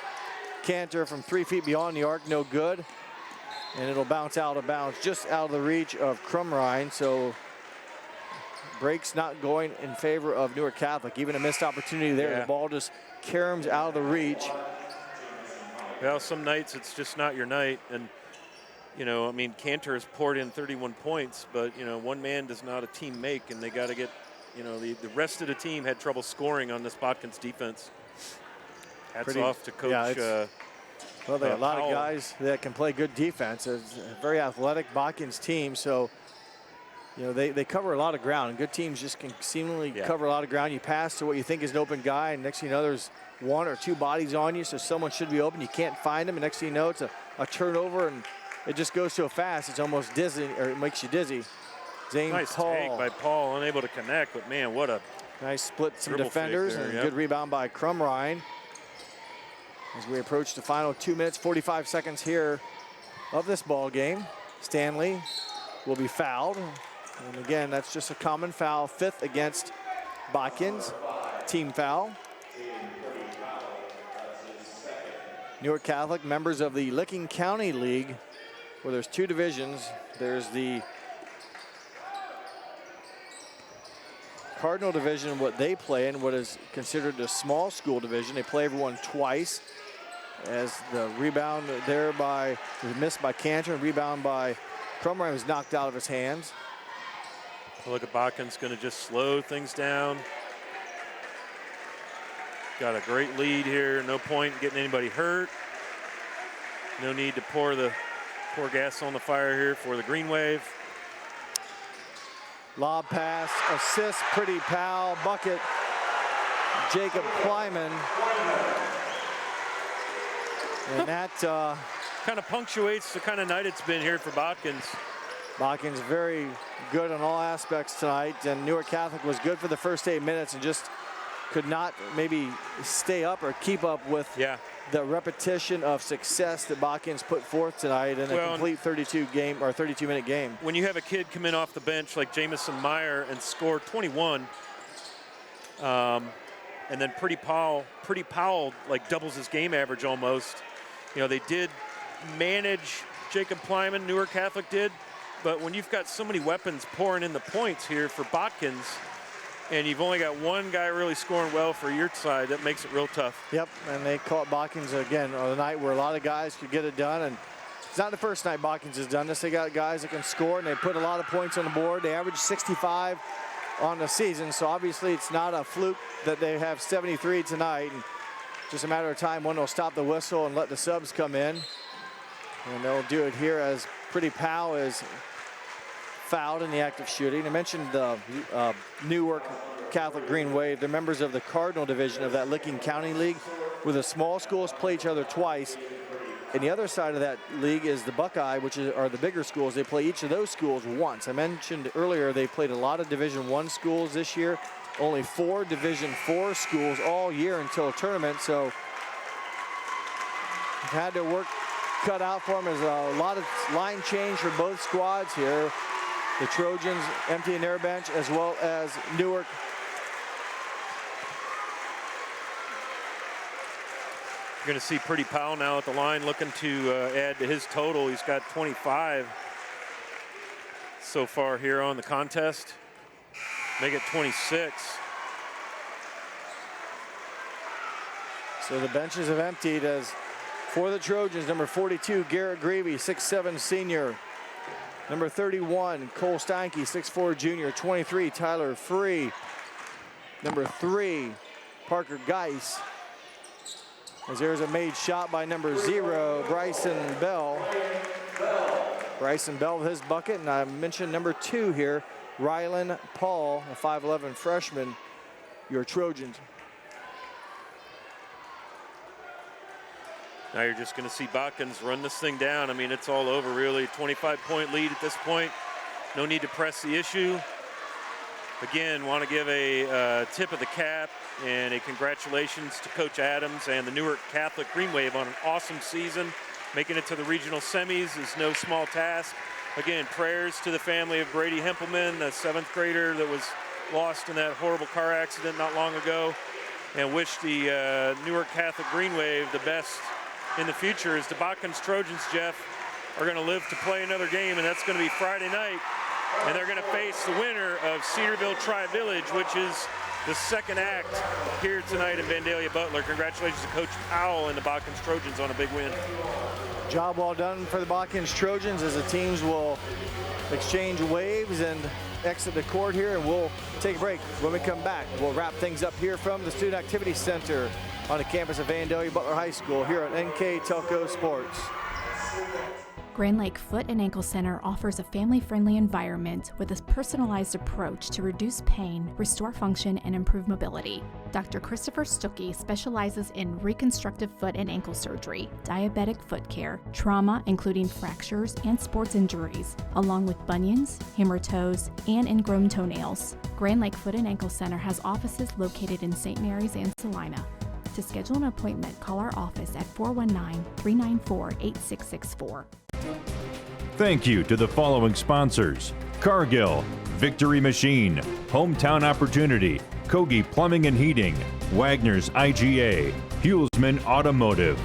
Cantor from 3 feet beyond the arc, no good. And it'll bounce out of bounds, just out of the reach of Crumrine. So breaks not going in favor of Newark Catholic. Even a missed opportunity there. The ball just caroms out of the reach. Well, some nights it's just not your night. And, you know, I mean, Cantor has poured in 31 points, but, you know, one man does not a team make, and they got to get, you know, the rest of the team had trouble scoring on this Botkins defense. Hats off to Coach. Well, they have a lot of guys that can play good defense. It's a very athletic Botkins team, so, you know, they cover a lot of ground, and good teams just can seemingly cover a lot of ground. You pass to what you think is an open guy, and next thing you know, there's 1 or 2 bodies on you, so someone should be open. You can't find them, and next thing you know, it's a turnover, and it just goes so fast, it's almost dizzy, or it makes you dizzy. Nice take by Paul, unable to connect, but man, what a nice split some defenders, there, and good rebound by Crumrine. As we approach the final 2 minutes, 45 seconds here of this ball game. Stanley will be fouled. And again, that's just a common foul, 5th against Botkins. Team foul. Newark Catholic, members of the Licking County League, where there's 2 divisions. There's the Cardinal division, what they play in, what is considered a small school division. They play everyone twice. As the rebound there was missed by Cantor, and rebound by Crumrine was knocked out of his hands. Look at Botkins, going to just slow things down. Got a great lead here. No point in getting anybody hurt. No need to pour gas on the fire here for the Green Wave. Lob pass, assist, Pretty Powell, bucket, Jacob Kleiman. And that kind of punctuates the kind of night it's been here for Botkins. Botkins very good on all aspects tonight, and Newark Catholic was good for the first 8 minutes and just could not maybe stay up or keep up with the repetition of success that Botkins put forth tonight in a complete 32-minute game. When you have a kid come in off the bench like Jamison Meyer and score 21, and then Pretty Powell like doubles his game average almost. You know, they did manage Jacob Kleiman, Newark Catholic did, but when you've got so many weapons pouring in the points here for Botkins, and you've only got one guy really scoring well for your side, that makes it real tough. Yep, and they caught Botkins again on a night where a lot of guys could get it done, and it's not the first night Botkins has done this. They got guys that can score, and they put a lot of points on the board. They average 65 on the season, so obviously it's not a fluke that they have 73 tonight. And just a matter of time when they'll stop the whistle and let the subs come in. And they'll do it here as Pretty Powell is fouled in the act of shooting. I mentioned the Newark Catholic Green Wave. They're members of the Cardinal division of that Licking County League, where the small schools play each other twice. And the other side of that league is the Buckeye, which are the bigger schools. They play each of those schools once. I mentioned earlier they played a lot of Division I schools this year. Only 4 Division IV schools all year until a tournament. So had their work cut out for them. There's a lot of line change for both squads here. The Trojans emptying their bench, as well as Newark. You're going to see Pretty Powell now at the line looking to add to his total. He's got 25 so far here on the contest. Make it 26. So the benches have emptied as for the Trojans, number 42, Garrett Gravy, 6'7" senior. Number 31, Cole Steinke, 6'4" junior. 23, Tyler Free. Number 3, Parker Geis. As there's a made shot by number 0, Bryson Bell. Bryson Bell with his bucket, and I mentioned number 2 here, Rylan Paul, a 5'11" freshman, your Trojans. Now you're just going to see Botkins run this thing down. I mean, it's all over, really. 25-point lead at this point. No need to press the issue. Again, want to give a tip of the cap and a congratulations to Coach Adams and the Newark Catholic Green Wave on an awesome season. Making it to the regional semis is no small task. Again, prayers to the family of Brady Hempelman, the 7th grader that was lost in that horrible car accident not long ago, and wish the Newark Catholic Green Wave the best in the future. As the Botkins Trojans, Jeff, are going to live to play another game, and that's going to be Friday night. And they're going to face the winner of Cedarville Tri-Village, which is the second act here tonight in Vandalia, Butler. Congratulations to Coach Powell and the Botkins Trojans on a big win. Job well done for the Botkins Trojans as the teams will exchange waves and exit the court here, and we'll take a break. When we come back, we'll wrap things up here from the Student Activity Center on the campus of Vandalia Butler High School here at NKTelco Sports. Grand Lake Foot and Ankle Center offers a family-friendly environment with a personalized approach to reduce pain, restore function, and improve mobility. Dr. Christopher Stuckey specializes in reconstructive foot and ankle surgery, diabetic foot care, trauma including fractures and sports injuries, along with bunions, hammer toes, and ingrown toenails. Grand Lake Foot and Ankle Center has offices located in St. Mary's and Salina. To schedule an appointment, call our office at 419-394-8664. Thank you to the following sponsors: Cargill, Victory Machine, Hometown Opportunity, Kogi Plumbing and Heating, Wagner's IGA, Hulsman Automotive.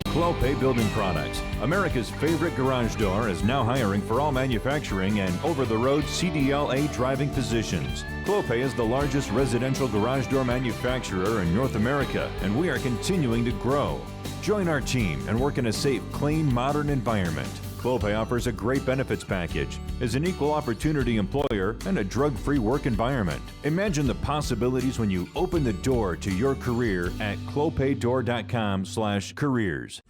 Clopay Building Products, America's favorite garage door, is now hiring for all manufacturing and over-the-road CDLA driving positions. Clopay is the largest residential garage door manufacturer in North America, and we are continuing to grow. Join our team and work in a safe, clean, modern environment. Clopay offers a great benefits package, is an equal opportunity employer, and a drug-free work environment. Imagine the possibilities when you open the door to your career at clopaydoor.com/careers.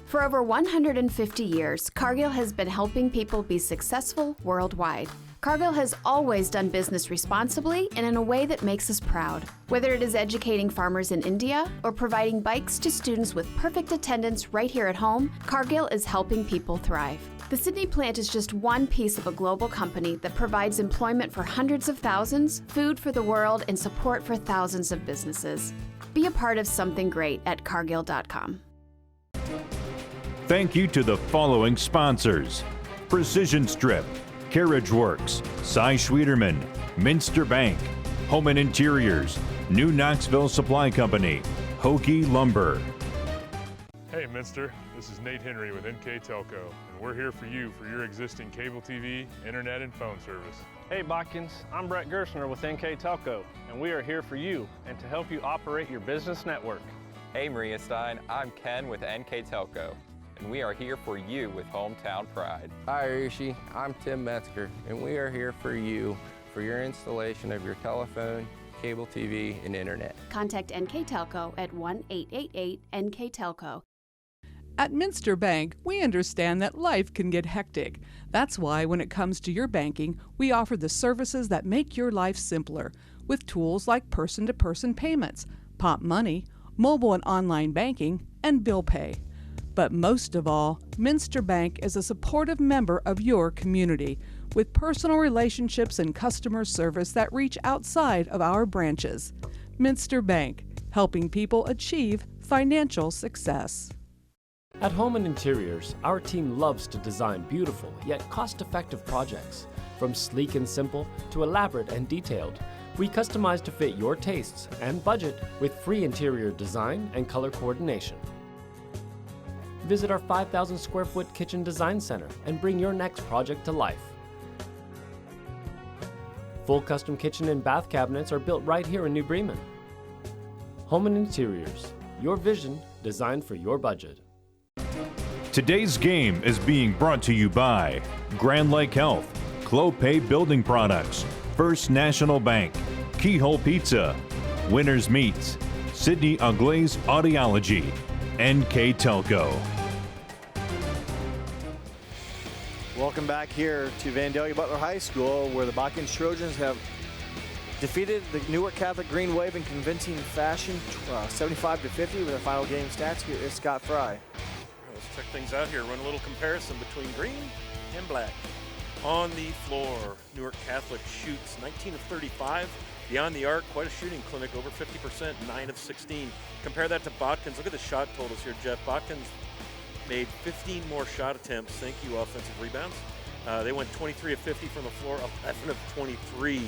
For over 150 years, Cargill has been helping people be successful worldwide. Cargill has always done business responsibly and in a way that makes us proud. Whether it is educating farmers in India or providing bikes to students with perfect attendance right here at home, Cargill is helping people thrive. The Sydney plant is just one piece of a global company that provides employment for hundreds of thousands, food for the world, and support for thousands of businesses. Be a part of something great at cargill.com. Thank you to the following sponsors: Precision Strip, Carriage Works, Cy Schwederman, Minster Bank, Home and Interiors, New Knoxville Supply Company, Hokie Lumber. Hey Minster, this is Nate Henry with NKTelco, and we're here for you for your existing cable TV, internet, and phone service. Hey Botkins, I'm Brett Gerstner with NKTelco, and we are here for you and to help you operate your business network. Hey Maria Stein, I'm Ken with NKTelco, and we are here for you with hometown pride. Hi Rishi, I'm Tim Metzger, and we are here for you for your installation of your telephone, cable TV, and internet. Contact NKTelco at 1-888-NKTelco. At Minster Bank, we understand that life can get hectic. That's why when it comes to your banking, we offer the services that make your life simpler with tools like person-to-person payments, Pop Money, mobile and online banking, and bill pay. But most of all, Minster Bank is a supportive member of your community with personal relationships and customer service that reach outside of our branches. Minster Bank, helping people achieve financial success. At Home and Interiors, our team loves to design beautiful yet cost-effective projects. From sleek and simple to elaborate and detailed, we customize to fit your tastes and budget with free interior design and color coordination. Visit our 5,000 square foot kitchen design center and bring your next project to life. Full custom kitchen and bath cabinets are built right here in New Bremen. Home and Interiors, your vision designed for your budget. Today's game is being brought to you by Grand Lake Health, Clopay Building Products, First National Bank, Keyhole Pizza, Winners Meats, Sydney Uglaze Audiology, NKTelco. Welcome back here to Vandalia Butler High School, where the Botkins Trojans have defeated the Newark Catholic Green Wave in convincing fashion, 75-50 with their final game stats. Here is Scott Fry. Let's check things out here. Run a little comparison between green and black. On the floor, Newark Catholic shoots 19 of 35. Beyond the arc, quite a shooting clinic, over 50%, 9 of 16. Compare that to Botkins. Look at the shot totals here, Jeff. Botkins made 15 more shot attempts. Thank you, offensive rebounds. They went 23 of 50 from the floor, 11 of 23.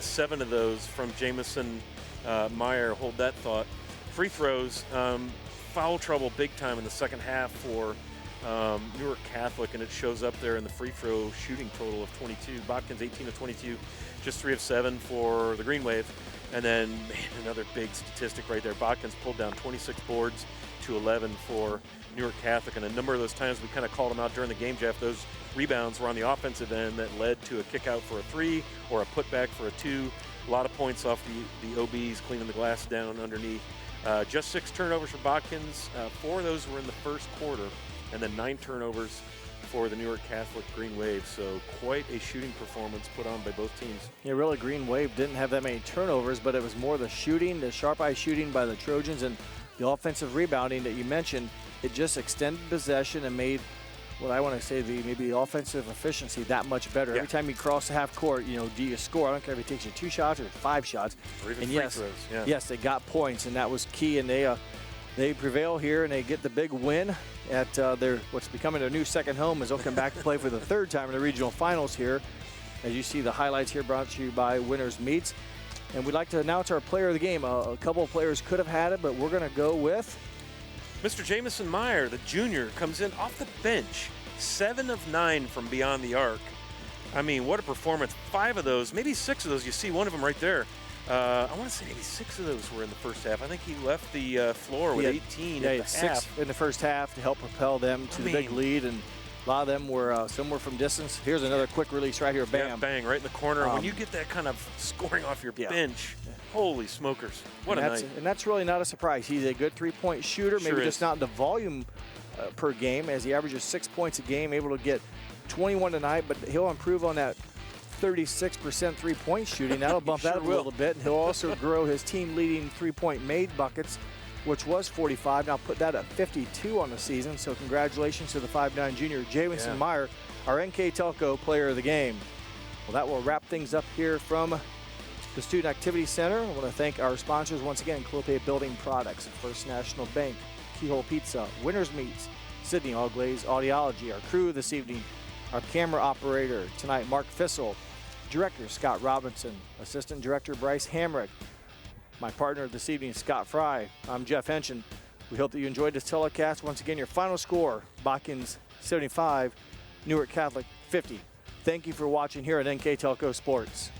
7 of those from Jamison Meyer. Hold that thought. Free throws, foul trouble big time in the second half for Newark Catholic, and it shows up there in the free throw shooting total of 22. Botkins 18 of 22, just 3 of 7 for the Green Wave. And then, man, another big statistic right there. Botkins pulled down 26 boards to 11 for Newark Catholic, and a number of those times we kind of called them out during the game, Jeff. Those rebounds were on the offensive end that led to a kick out for a 3 or a putback for a 2. A lot of points off the OBs cleaning the glass down underneath. Just 6 turnovers for Botkins. 4 of those were in the first quarter, and then 9 turnovers for the Newark Catholic Green Wave. So quite a shooting performance put on by both teams. Yeah, really, Green Wave didn't have that many turnovers, but it was more the shooting, the sharp-eye shooting by the Trojans, and the offensive rebounding that you mentioned. It just extended possession and made what I want to say maybe the offensive efficiency that much better. Yeah. Every time you cross the half court, you know, do you score? I don't care if it takes you 2 shots or 5 shots. Or even and free throws. Yeah. Yes, they got points, and that was key. And they prevail here, and they get the big win at their what's becoming their new second home, as they'll come back to play for the 3rd time in the regional finals here. As you see the highlights here brought to you by Winners Meats. And we'd like to announce our player of the game. A couple of players could have had it, but we're going to go with Mr. Jamison Meyer, the junior, comes in off the bench. 7 of 9 from beyond the arc. I mean, what a performance. 5 of those, maybe 6 of those. You see one of them right there. I want to say maybe 6 of those were in the first half. I think he left the floor with 18 at the 6 half. in the first half to help propel them to the big lead, and a lot of them were somewhere from distance. Here's another quick release right here. Bam. Yeah, bang, right in the corner. When you get that kind of scoring off your bench, holy smokers, what a night. And that's really not a surprise. He's a good three-point shooter, maybe just not in the volume per game, as he averages 6 points a game, able to get 21 tonight, but he'll improve on that 36% three-point shooting. That'll bump that up a little bit, and he'll also grow his team-leading three-point made buckets, which was 45. Now put that at 52 on the season, so congratulations to the 5'9 junior, Jamison Meyer, our NKTelco player of the game. Well, that will wrap things up here from the Student Activity Center. I want to thank our sponsors once again, Clopay Building Products, First National Bank, Keyhole Pizza, Winners Meats, Sydney Uglaze Audiology. Our crew this evening, our camera operator tonight, Mark Fissel, Director Scott Robinson, Assistant Director Bryce Hamrick, my partner this evening, Scott Fry. I'm Jeff Henshin. We hope that you enjoyed this telecast. Once again, your final score, Botkins 75, Newark Catholic 50. Thank you for watching here at NKTelco Sports.